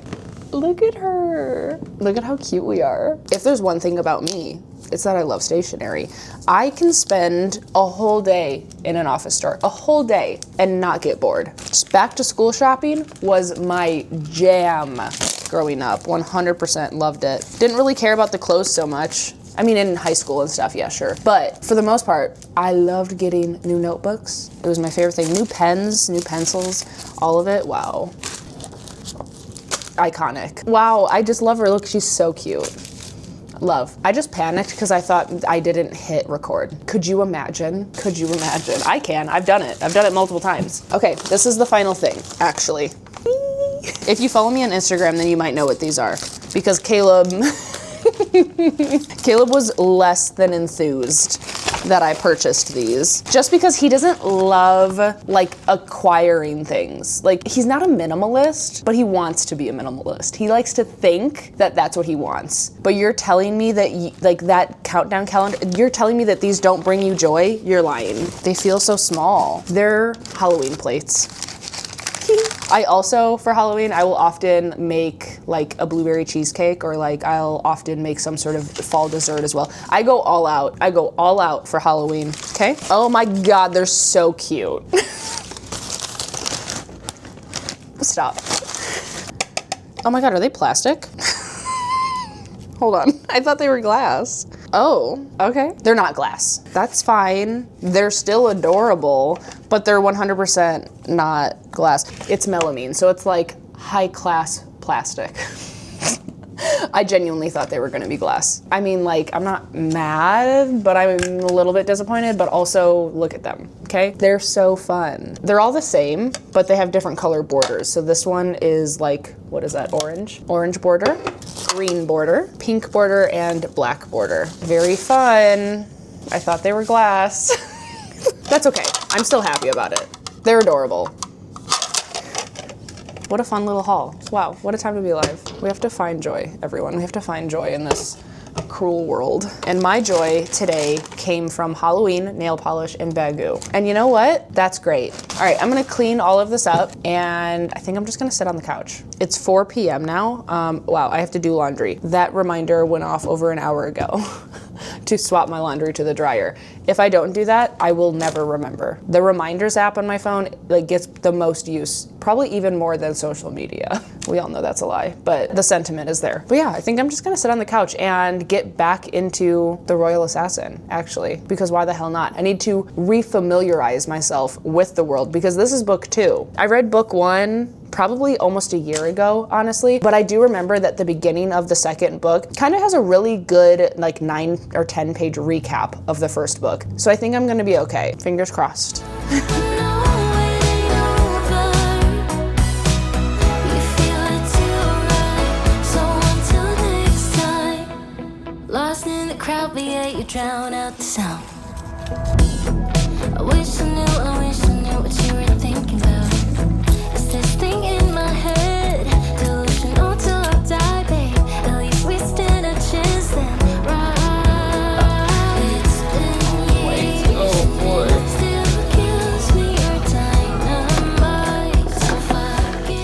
Look at her. Look at how cute we are. If there's one thing about me, it's that I love stationery. I can spend a whole day in an office store, a whole day, and not get bored. Back to school shopping was my jam growing up. 100% loved it. Didn't really care about the clothes so much. I mean, in high school and stuff, yeah, sure. But for the most part, I loved getting new notebooks. It was my favorite thing. New pens, new pencils, all of it. Wow. Iconic. Wow, I just love her. Look, she's so cute. Love. I just panicked because I thought I didn't hit record. Could you imagine? Could you imagine? I can. I've done it. I've done it multiple times. Okay, this is the final thing, actually. If you follow me on Instagram, then you might know what these are. Because Caleb was less than enthused that I purchased these. Just because he doesn't love, like, acquiring things. Like, he's not a minimalist, but he wants to be a minimalist. He likes to think that that's what he wants. But you're telling me that, like, that countdown calendar, you're telling me that these don't bring you joy? You're lying. They feel so small. They're Halloween plates. I also, for Halloween, I will often make like a blueberry cheesecake, or like I'll often make some sort of fall dessert as well. I go all out. I go all out for Halloween, okay? Oh my God, they're so cute. Stop. Oh my God, are they plastic? Hold on, I thought they were glass. Oh, okay. They're not glass. That's fine. They're still adorable, but they're 100% not glass. It's melamine, so it's like high class plastic. I genuinely thought they were going to be glass. I mean, like, I'm not mad, but I'm a little bit disappointed, but also look at them, okay? They're so fun. They're all the same, but they have different color borders. So this one is like, what is that, orange? Orange border, green border, pink border, and black border. Very fun. I thought they were glass. That's okay. I'm still happy about it. They're adorable. What a fun little haul. Wow, what a time to be alive. We have to find joy, everyone. We have to find joy in this cruel world. And my joy today came from Halloween, nail polish, and Bagoo. And you know what? That's great. All right, I'm gonna clean all of this up, and I think I'm just gonna sit on the couch. It's 4 p.m. now. Wow, I have to do laundry. That reminder went off over an hour ago to swap my laundry to the dryer. If I don't do that, I will never remember. The reminders app on my phone like gets the most use, probably even more than social media. We all know that's a lie, but the sentiment is there. But yeah, I think I'm just gonna sit on the couch and get back into The Royal Assassin, actually, because why the hell not? I need to refamiliarize myself with the world because this is book 2. I read book 1 probably almost a year ago, honestly, but I do remember that the beginning of the second book kind of has a really good like 9 or 10 page recap of the first book. So I think I'm gonna be okay. Fingers crossed. Lost in the crowd, but yet you drown out the sound. I wish I knew what you were thinking about. Is this thing in my head delusional till I die, babe? At least we stand a chance then, right? It's been years, still kills me your dynamite. So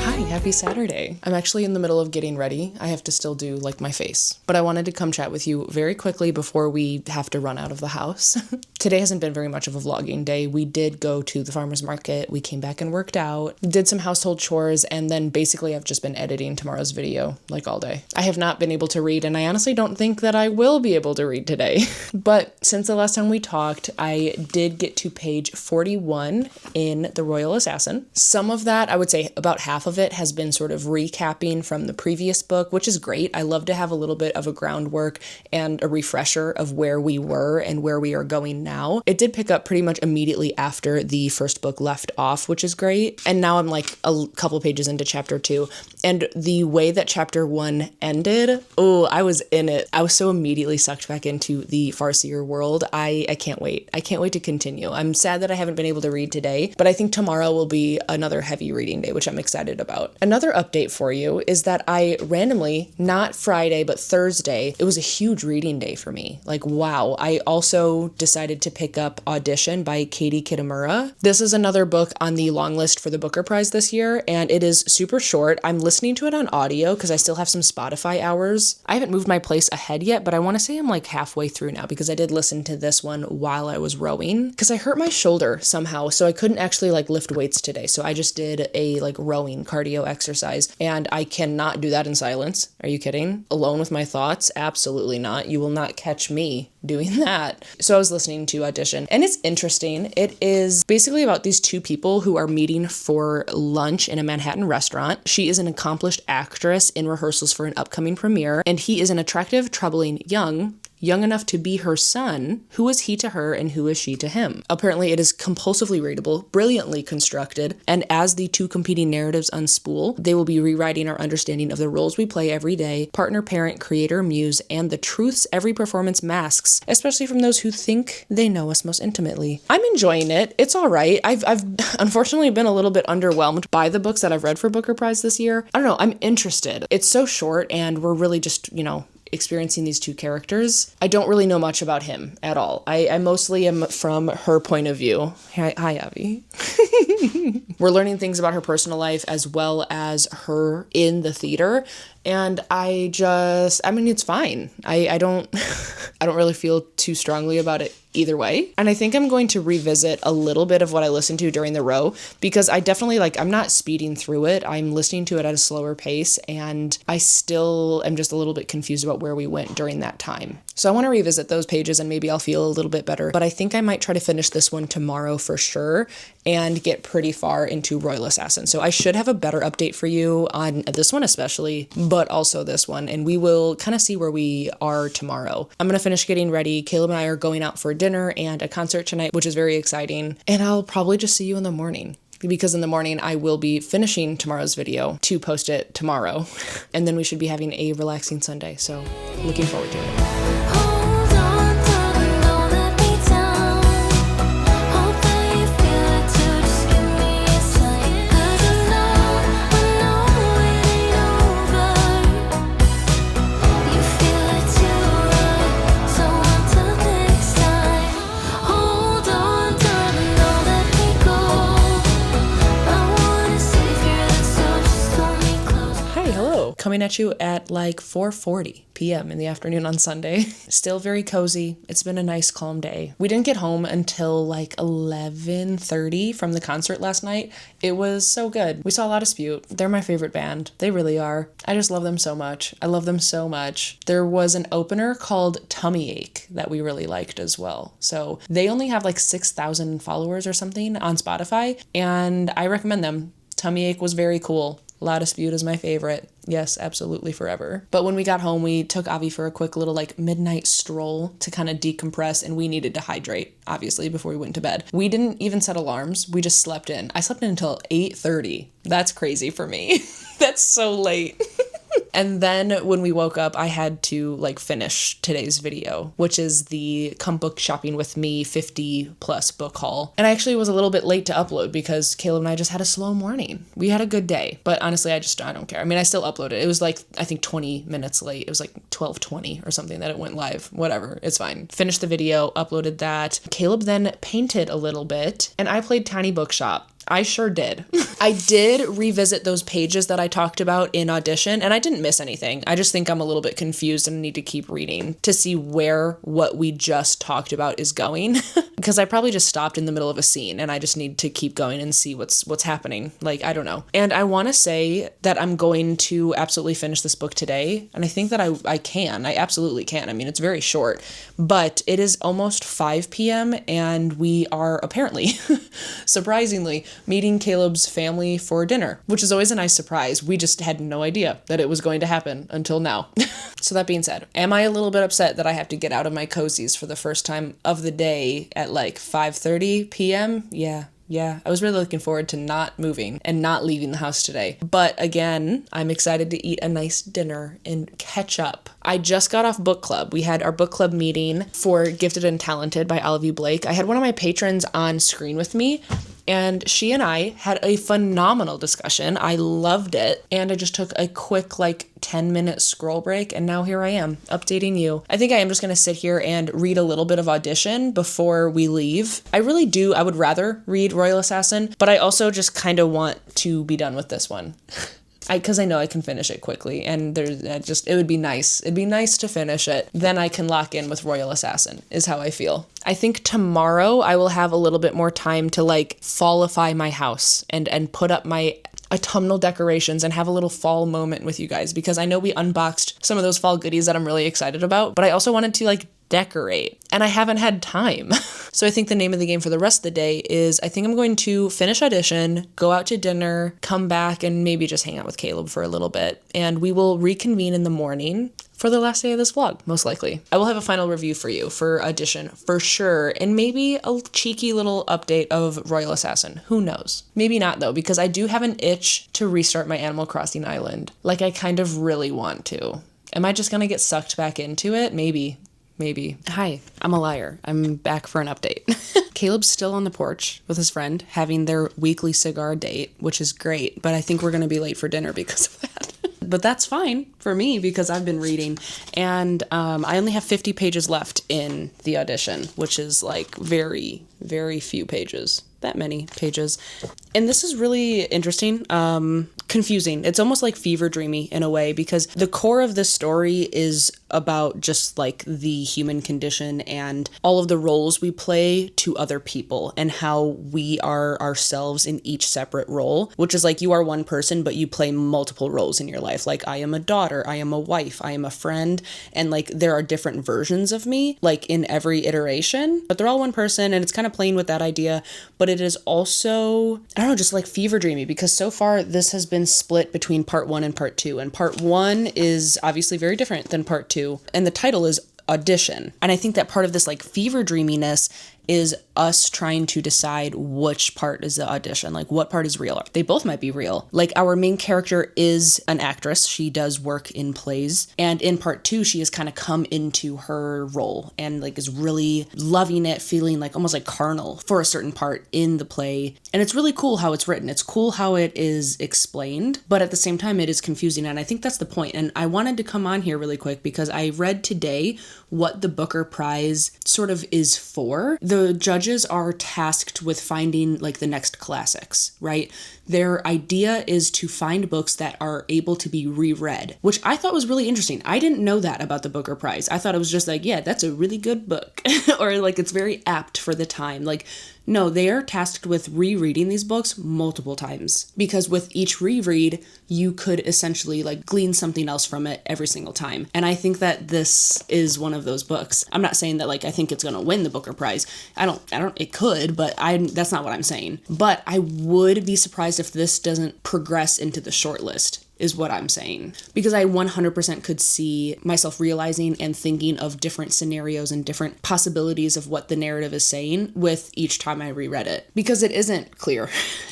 Hi, happy Saturday. I'm actually in the middle of getting ready. I have to still do like my face, but I wanted to come chat with you very quickly before we have to run out of the house. Today hasn't been very much of a vlogging day. We did go to the farmer's market. We came back and worked out, did some household chores, and then basically I've just been editing tomorrow's video like all day. I have not been able to read, and I honestly don't think that I will be able to read today. But since the last time we talked, I did get to page 41 in The Royal Assassin. Some of that, I would say about half of it, has been sort of recapping from the previous book, which is great. I love to have a little bit of a groundwork and a refresher of where we were and where we are going now. It did pick up pretty much immediately after the first book left off, which is great. And now I'm like a couple pages into chapter 2. And the way that chapter 1 ended, oh, I was in it. I was so immediately sucked back into the Farseer world. I can't wait. I can't wait to continue. I'm sad that I haven't been able to read today, but I think tomorrow will be another heavy reading day, which I'm excited about. Another update for you is that I randomly, not Friday, but Thursday, it was a huge reading day for me. Like, wow. I also decided to pick up Audition by Katie Kitamura. This is another book on the long list for the Booker Prize this year, and it is super short. I'm listening to it on audio because I still have some Spotify hours. I haven't moved my place ahead yet, but I want to say I'm like halfway through now because I did listen to this one while I was rowing because I hurt my shoulder somehow, so I couldn't actually like lift weights today. So I just did a like rowing cardio exercise, and I cannot do that in silence. Are you kidding? Alone with my thoughts? Absolutely not. You will not catch me doing that. So I was listening to Audition, and it's interesting. It is basically about these two people who are meeting for lunch in a Manhattan restaurant. She is an accomplished actress in rehearsals for an upcoming premiere, and he is an attractive, troubling young enough to be her son. Who is he to her and who is she to him? Apparently it is compulsively readable, brilliantly constructed, and as the two competing narratives unspool, they will be rewriting our understanding of the roles we play every day, partner, parent, creator, muse, and the truths every performance masks, especially from those who think they know us most intimately. I'm enjoying it. It's all right. I've unfortunately been a little bit underwhelmed by the books that I've read for Booker Prize this year. I don't know. I'm interested. It's so short, and we're really just, experiencing these two characters. I don't really know much about him at all. I mostly am from her point of view. Hi, Abby. We're learning things about her personal life as well as her in the theater. And it's fine. I don't really feel too strongly about it either way. And I think I'm going to revisit a little bit of what I listened to during the row because I definitely I'm not speeding through it. I'm listening to it at a slower pace, and I still am just a little bit confused about where we went during that time. So I want to revisit those pages and maybe I'll feel a little bit better. But I think I might try to finish this one tomorrow for sure. and get pretty far into Royal Assassin. So I should have a better update for you on this one especially, but also this one. And we will kind of see where we are tomorrow. I'm going to finish getting ready. Caleb and I are going out for dinner and a concert tonight, which is very exciting. And I'll probably just see you in the morning, because in the morning I will be finishing tomorrow's video to post it tomorrow. And then we should be having a relaxing Sunday. So looking forward to it. Coming at you at like 4:40 p.m. in the afternoon on Sunday. Still very cozy. It's been a nice calm day. We didn't get home until like 11:30 from the concert last night. It was so good. We saw a lot of Spute. They're my favorite band. They really are. I just love them so much. I love them so much. There was an opener called Tummy Ache that we really liked as well. So they only have like 6,000 followers or something on Spotify, and I recommend them. Tummy Ache was very cool. Loud Dispute is my favorite. Yes, absolutely forever. But when we got home, we took Avi for a quick little like midnight stroll to kind of decompress, and we needed to hydrate, obviously, before we went to bed. We didn't even set alarms. We just slept in. I slept in until 8:30. That's crazy for me. That's so late. And then when we woke up, I had to like finish today's video, which is the Come Book Shopping With Me 50 plus book haul. And I actually was a little bit late to upload because Caleb and I just had a slow morning. We had a good day, but honestly, I don't care. I mean, I still uploaded. It was like, I think 20 minutes late. It was like 12:20 or something that it went live. Whatever, it's fine. Finished the video, uploaded that. Caleb then painted a little bit, and I played Tiny Bookshop. I sure did. I did revisit those pages that I talked about in Audition, and I didn't miss anything. I just think I'm a little bit confused and need to keep reading to see where what we just talked about is going. Because I probably just stopped in the middle of a scene, and I just need to keep going and see what's happening. Like, I don't know. And I want to say that I'm going to absolutely finish this book today, and I think that I can. I absolutely can. I mean, it's very short, but it is almost 5 p.m., and we are apparently, surprisingly, meeting Caleb's family for dinner, which is always a nice surprise. We just had no idea that it was going to happen until now. So that being said, am I a little bit upset that I have to get out of my cozies for the first time of the day at like 5:30 p.m.? Yeah, I was really looking forward to not moving and not leaving the house today. But again, I'm excited to eat a nice dinner and catch up. I just got off book club. We had our book club meeting for Gifted and Talented by Olivia Blake. I had one of my patrons on screen with me, and she and I had a phenomenal discussion. I loved it. And I just took a quick like 10-minute scroll break, and now here I am updating you. I think I am just going to sit here and read a little bit of Audition before we leave. I really do. I would rather read Royal Assassin, but I also just kind of want to be done with this one. Because I know I can finish it quickly, and it would be nice. It'd be nice to finish it. Then I can lock in with Royal Assassin, is how I feel. I think tomorrow I will have a little bit more time to like fallify my house and put up my autumnal decorations and have a little fall moment with you guys, because I know we unboxed some of those fall goodies that I'm really excited about, but I also wanted to like decorate, and I haven't had time. So I think the name of the game for the rest of the day is, I think I'm going to finish Audition, go out to dinner, come back, and maybe just hang out with Caleb for a little bit, and we will reconvene in the morning for the last day of this vlog, most likely. I will have a final review for you for Audition, for sure, and maybe a cheeky little update of Royal Assassin. Who knows? Maybe not, though, because I do have an itch to restart my Animal Crossing island. Like, I kind of really want to. Am I just gonna get sucked back into it? Maybe. Hi, I'm a liar. I'm back for an update. Caleb's still on the porch with his friend, having their weekly cigar date, which is great, but I think we're gonna be late for dinner because of that. But that's fine for me because I've been reading, and I only have 50 pages left in the Audition, which is like very, very few pages. That many pages. And this is really interesting confusing. It's almost like fever dreamy in a way, because the core of this story is about just like the human condition and all of the roles we play to other people and how we are ourselves in each separate role, which is like you are one person, but you play multiple roles in your life. Like I am a daughter, I am a wife, I am a friend, and like there are different versions of me, like in every iteration, but they're all one person, and it's kind of playing with that idea. But it is also, I don't know, just like fever dreamy, because so far this has been split between part 1 and part 2, and part 1 is obviously very different than part 2, and the title is Audition. And I think that part of this like fever dreaminess is us trying to decide which part is the audition, like what part is real. They both might be real. Like our main character is an actress. She does work in plays. And in part 2, she has kind of come into her role and like is really loving it, feeling like almost like carnal for a certain part in the play. And it's really cool how it's written. It's cool how it is explained, but at the same time it is confusing. And I think that's the point. And I wanted to come on here really quick because I read today what the Booker Prize sort of is for. The judges are tasked with finding like the next classics, right? Their idea is to find books that are able to be reread, which I thought was really interesting. I didn't know that about the Booker Prize. I thought it was just like, yeah, that's a really good book, or like it's very apt for the time. Like, no, they are tasked with rereading these books multiple times, because with each reread, you could essentially like glean something else from it every single time. And I think that this is one of those books. I'm not saying that like I think it's going to win the Booker Prize. It could, but that's not what I'm saying. But I would be surprised if this doesn't progress into the shortlist, is what I'm saying. Because I 100% could see myself realizing and thinking of different scenarios and different possibilities of what the narrative is saying with each time I reread it. Because it isn't clear.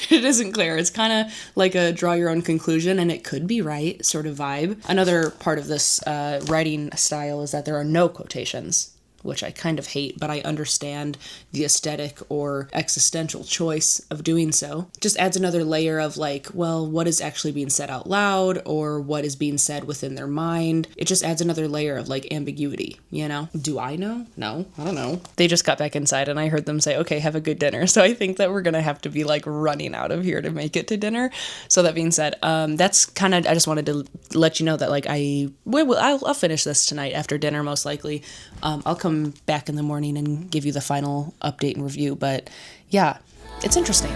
It isn't clear. It's kind of like a draw your own conclusion and it could be right sort of vibe. Another part of this writing style is that there are no quotations, which I kind of hate, but I understand the aesthetic or existential choice of doing so. Just adds another layer of like, well, what is actually being said out loud or what is being said within their mind. It just adds another layer of like ambiguity, you know? Do I know? No, I don't know. They just got back inside and I heard them say, okay, have a good dinner. So I think that we're gonna have to be like running out of here to make it to dinner. So that being said, that's kind of, I just wanted to let you know that like I'll finish this tonight after dinner most likely. I'll come back in the morning and give you the final update and review, but yeah, it's interesting.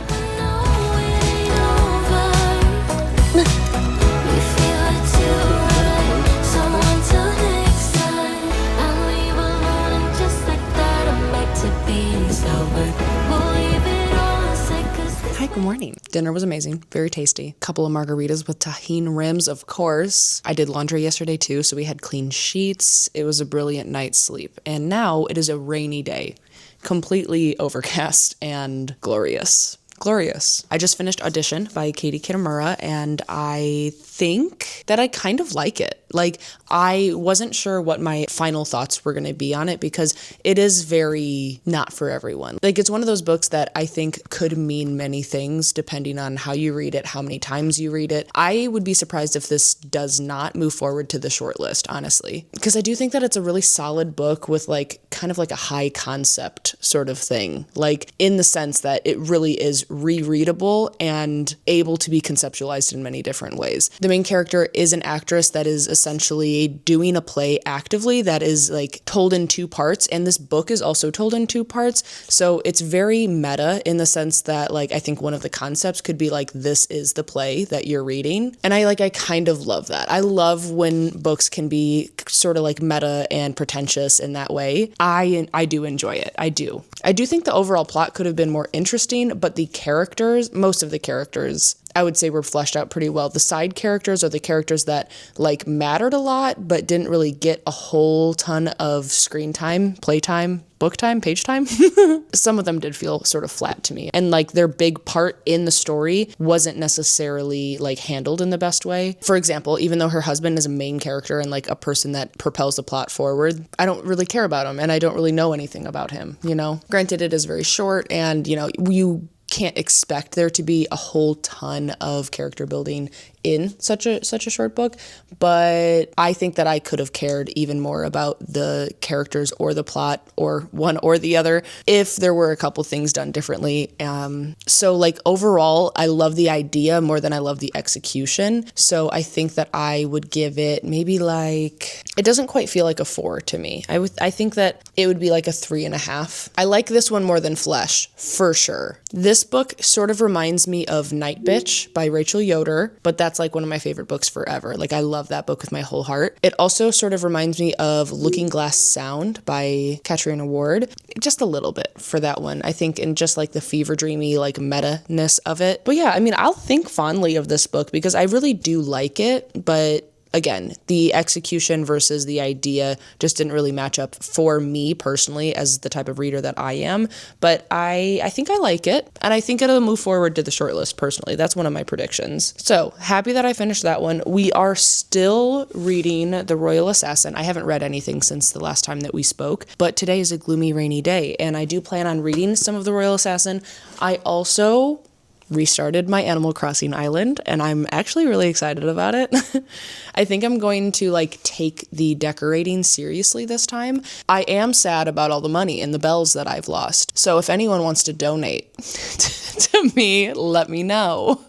Hi, good morning. Dinner was amazing. Very tasty. Couple of margaritas with tahini rims, of course. I did laundry yesterday too, so we had clean sheets. It was a brilliant night's sleep. And now it is a rainy day. Completely overcast and glorious. Glorious. I just finished Audition by Katie Kitamura, and I think that I kind of like it. Like, I wasn't sure what my final thoughts were going to be on it because it is very not for everyone. Like, it's one of those books that I think could mean many things depending on how you read it, how many times you read it. I would be surprised if this does not move forward to the shortlist, honestly, because I do think that it's a really solid book with like kind of like a high concept sort of thing, like in the sense that it really is rereadable and able to be conceptualized in many different ways. The main character is an actress that is essentially doing a play actively that is like told in 2 parts, and this book is also told in 2 parts. So it's very meta in the sense that like I think one of the concepts could be like, this is the play that you're reading. And I kind of love that. I love when books can be sort of like meta and pretentious in that way. I do enjoy it. I do think the overall plot could have been more interesting, but the characters, most of the characters, I would say were fleshed out pretty well. The side characters are the characters that like mattered a lot, but didn't really get a whole ton of screen time, playtime, book time, page time. Some of them did feel sort of flat to me. And like their big part in the story wasn't necessarily like handled in the best way. For example, even though her husband is a main character and like a person that propels the plot forward, I don't really care about him and I don't really know anything about him, you know? Granted, it is very short and, you know, you can't expect there to be a whole ton of character building in such a short book, but I think that I could have cared even more about the characters or the plot or one or the other if there were a couple things done differently. So like overall, I love the idea more than I love the execution. So I think that I would give it maybe like, it doesn't quite feel like a 4 to me. I think that it would be like a 3.5. I like this one more than Flesh, for sure. This book sort of reminds me of Night Bitch by Rachel Yoder, but that's like one of my favorite books forever. Like I love that book with my whole heart. It also sort of reminds me of Looking Glass Sound by Katrina Ward, just a little bit for that one, I think, in just like the fever dreamy like meta-ness of it. But yeah, I mean, I'll think fondly of this book because I really do like it, but again, the execution versus the idea just didn't really match up for me personally as the type of reader that I am. But I think I like it, and I think it'll move forward to the shortlist personally. That's one of my predictions. So happy that I finished that one. We are still reading The Royal Assassin. I haven't read anything since the last time that we spoke, but today is a gloomy, rainy day, and I do plan on reading some of The Royal Assassin. I also restarted my Animal Crossing island, and I'm actually really excited about it. I think I'm going to like take the decorating seriously this time. I am sad about all the money and the bells that I've lost. So if anyone wants to donate to me, let me know.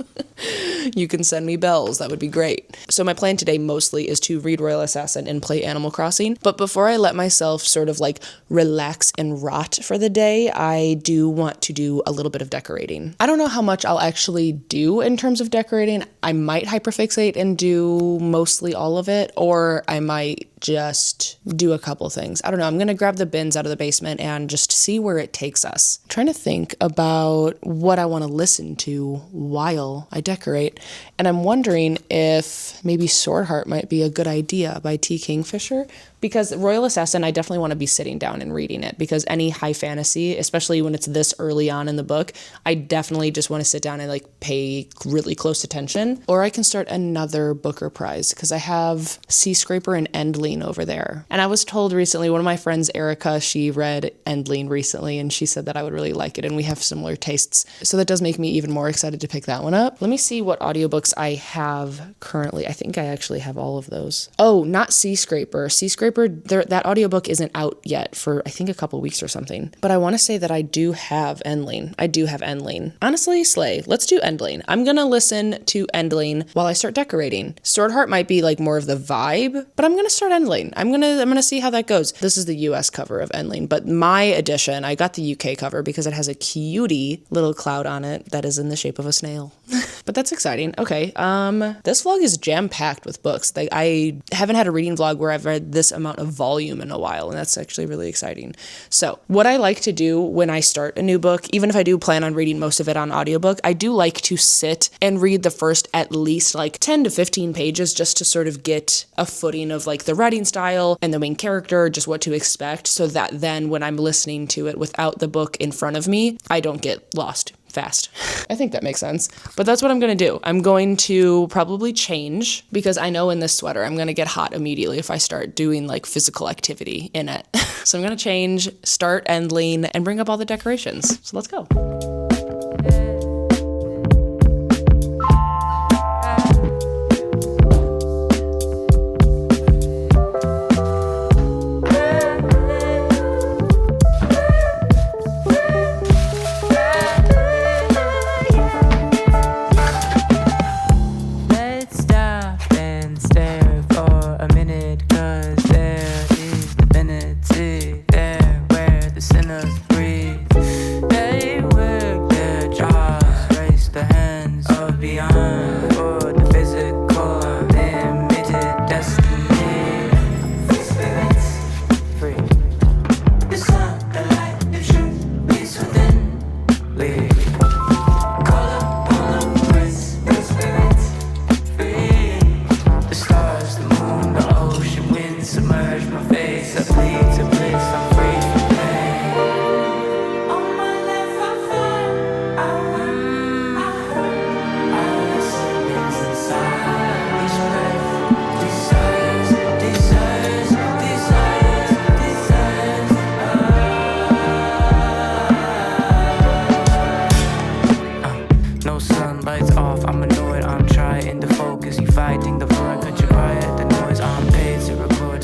You can send me bells. That would be great. So my plan today mostly is to read Royal Assassin and play Animal Crossing. But before I let myself sort of like relax and rot for the day, I do want to do a little bit of decorating. I don't know how much I'll actually do in terms of decorating. I might hyperfixate and do mostly all of it, or I might just do a couple things. I don't know. I'm going to grab the bins out of the basement and just see where it takes us. I'm trying to think about what I want to listen to while I decorate. And I'm wondering if maybe Sword Heart might be a good idea by T. Kingfisher, because Royal Assassin, I definitely want to be sitting down and reading it, because any high fantasy, especially when it's this early on in the book, I definitely just want to sit down and like pay really close attention. Or I can start another Booker Prize, because I have Sea Scraper and N.lui over there. And I was told recently, one of my friends, Erica, she read N.lui recently, and she said that I would really like it, and we have similar tastes. So that does make me even more excited to pick that one up. Let me see what audiobooks I have currently. I think I actually have all of those. Oh, not Sea Scraper. Sea Scraper, that audiobook isn't out yet for I think a couple weeks or something. But I want to say that I do have N.lui. I do have N.lui. Honestly, slay. Let's do N.lui. I'm gonna listen to N.lui while I start decorating. Sword Heart might be like more of the vibe, but I'm gonna start N.lui. I'm gonna see how that goes. This is the US cover of N.lui, but my edition, I got the UK cover because it has a cutie little cloud on it that is in the shape of a snail. But that's exciting. Okay. This vlog is jam-packed with books. Like, I haven't had a reading vlog where I've read this amount of volume in a while, and that's actually really exciting. So what I like to do when I start a new book, even if I do plan on reading most of it on audiobook, I do like to sit and read the first at least like 10 to 15 pages just to sort of get a footing of like the writing style and the main character, just what to expect, so that then when I'm listening to it without the book in front of me, I don't get lost fast. I think that makes sense. But that's what I'm going to do. I'm going to probably change, because I know in this sweater I'm going to get hot immediately if I start doing like physical activity in it. So I'm going to change, start N.lui, and bring up all the decorations. So let's go.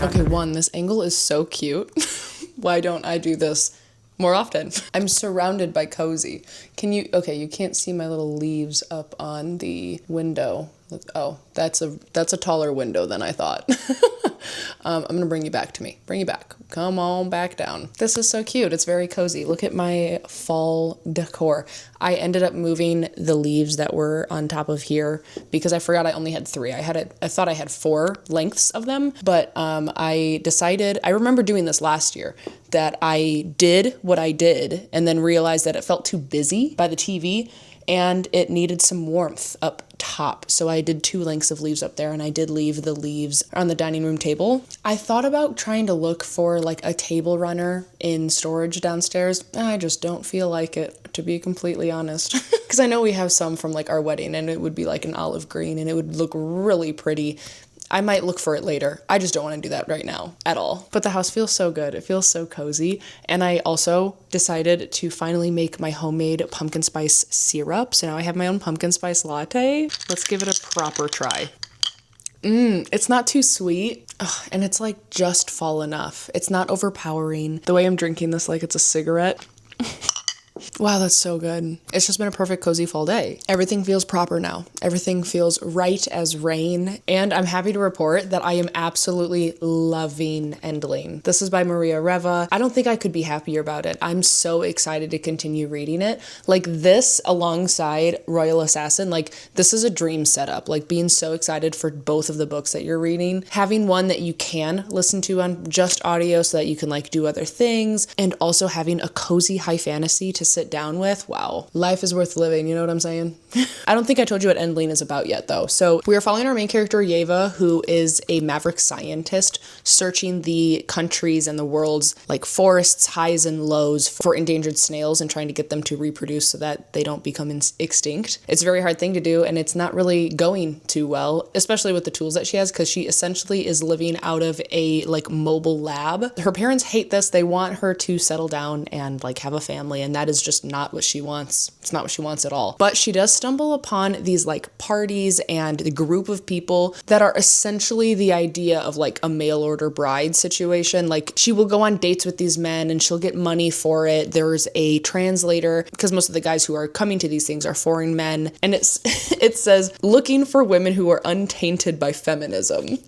Okay, one, this angle is so cute. Why don't I do this more often? I'm surrounded by cozy. Okay, you can't see my little leaves up on the window. Oh, that's a taller window than I thought. I'm gonna bring you back to me. Bring you back. Come on back down. This is so cute. It's very cozy. Look at my fall decor. I ended up moving the leaves that were on top of here because I forgot I only had 3. I thought I had 4 lengths of them, but I decided, I remember doing this last year, that I did what I did and then realized that it felt too busy by the TV and it needed some warmth up top. So I did 2 lengths of leaves up there, and I did leave the leaves on the dining room table. I thought about trying to look for like a table runner in storage downstairs. I just don't feel like it, to be completely honest. Because I know we have some from like our wedding, and it would be like an olive green and it would look really pretty. I might look for it later. I just don't want to do that right now at all. But the house feels so good. It feels so cozy. And I also decided to finally make my homemade pumpkin spice syrup. So now I have my own pumpkin spice latte. Let's give it a proper try. It's not too sweet. Ugh, and it's like just fall enough. It's not overpowering. The way I'm drinking this like it's a cigarette. Wow, that's so good. It's just been a perfect cozy fall day. Everything feels proper now. Everything feels right as rain. And I'm happy to report that I am absolutely loving N.lui. This is by Maria Reva. I don't think I could be happier about it. I'm so excited to continue reading it. Like this alongside Royal Assassin, like this is a dream setup. Like being so excited for both of the books that you're reading. Having one that you can listen to on just audio so that you can like do other things. And also having a cozy high fantasy to sit down with. Wow. Life is worth living. You know what I'm saying? I don't think I told you what N.lui is about yet though. So we are following our main character Yeva, who is a maverick scientist searching the countries and the world's like forests, highs and lows for endangered snails and trying to get them to reproduce so that they don't become extinct. It's a very hard thing to do and it's not really going too well, especially with the tools that she has, because she essentially is living out of a like mobile lab. Her parents hate this. They want her to settle down and like have a family, and that is just not what she wants. It's not what she wants at all. But she does stumble upon these like parties and the group of people that are essentially the idea of like a mail order bride situation. Like she will go on dates with these men and she'll get money for it. There's a translator because most of the guys who are coming to these things are foreign men. And it says looking for women who are untainted by feminism.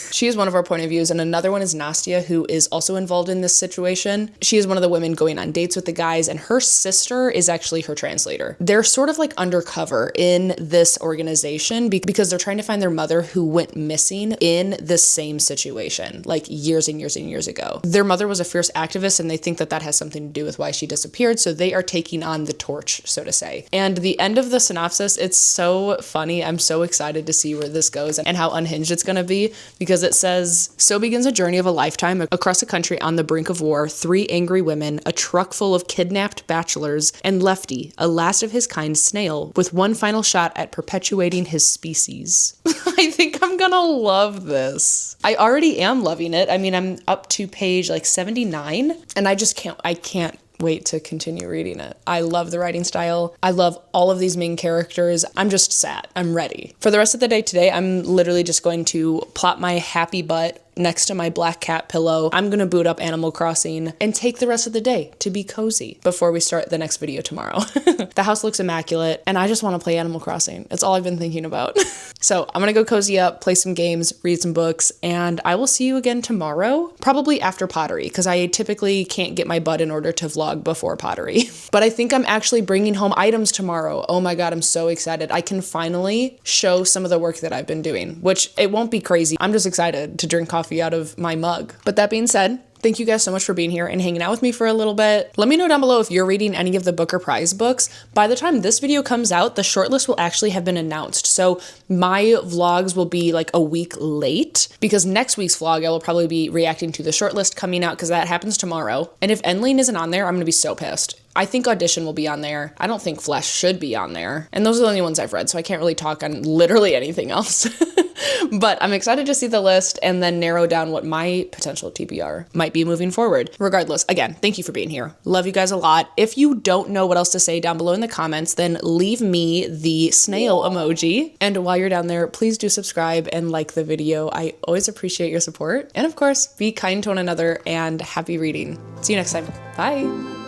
She is one of our point of views, and another one is Nastia, who is also involved in this situation. She is one of the women going on dates with the guys, and her sister is actually her translator. They're sort of like undercover in this organization because they're trying to find their mother who went missing in this same situation, like years and years and years ago. Their mother was a fierce activist, and they think that that has something to do with why she disappeared, so they are taking on the torch, so to say. And the end of the synopsis, it's so funny. I'm so excited to see where this goes and how unhinged it's going to be, because it says, so begins a journey of a lifetime across a country on the brink of war, 3 angry women, a truck full of kidnapped bachelors, and Lefty, a last of his kind snail, with one final shot at perpetuating his species. I think I'm gonna love this. I already am loving it. I mean, I'm up to page like 79, and I can't wait to continue reading it. I love the writing style. I love all of these main characters. I'm just sat. I'm ready. For the rest of the day today, I'm literally just going to plop my happy butt next to my black cat pillow. I'm gonna boot up Animal Crossing and take the rest of the day to be cozy before we start the next video tomorrow. The house looks immaculate and I just want to play Animal Crossing. It's all I've been thinking about. So I'm gonna go cozy up, play some games, read some books, and I will see you again tomorrow, probably after pottery, because I typically can't get my butt in order to vlog before pottery. But I think I'm actually bringing home items tomorrow. Oh my God, I'm so excited. I can finally show some of the work that I've been doing, which it won't be crazy. I'm just excited to drink coffee out of my mug. But that being said, thank you guys so much for being here and hanging out with me for a little bit. Let me know down below if you're reading any of the Booker Prize books. By the time this video comes out, the shortlist will actually have been announced. So my vlogs will be like a week late because next week's vlog, I will probably be reacting to the shortlist coming out because that happens tomorrow. And if N.lui isn't on there, I'm gonna be so pissed. I think Audition will be on there. I don't think Flesh should be on there. And those are the only ones I've read, so I can't really talk on literally anything else. But I'm excited to see the list and then narrow down what my potential TBR might be moving forward. Regardless, again, thank you for being here. Love you guys a lot. If you don't know what else to say down below in the comments, then leave me the snail emoji. And while you're down there, please do subscribe and like the video. I always appreciate your support. And of course, be kind to one another and happy reading. See you next time. Bye.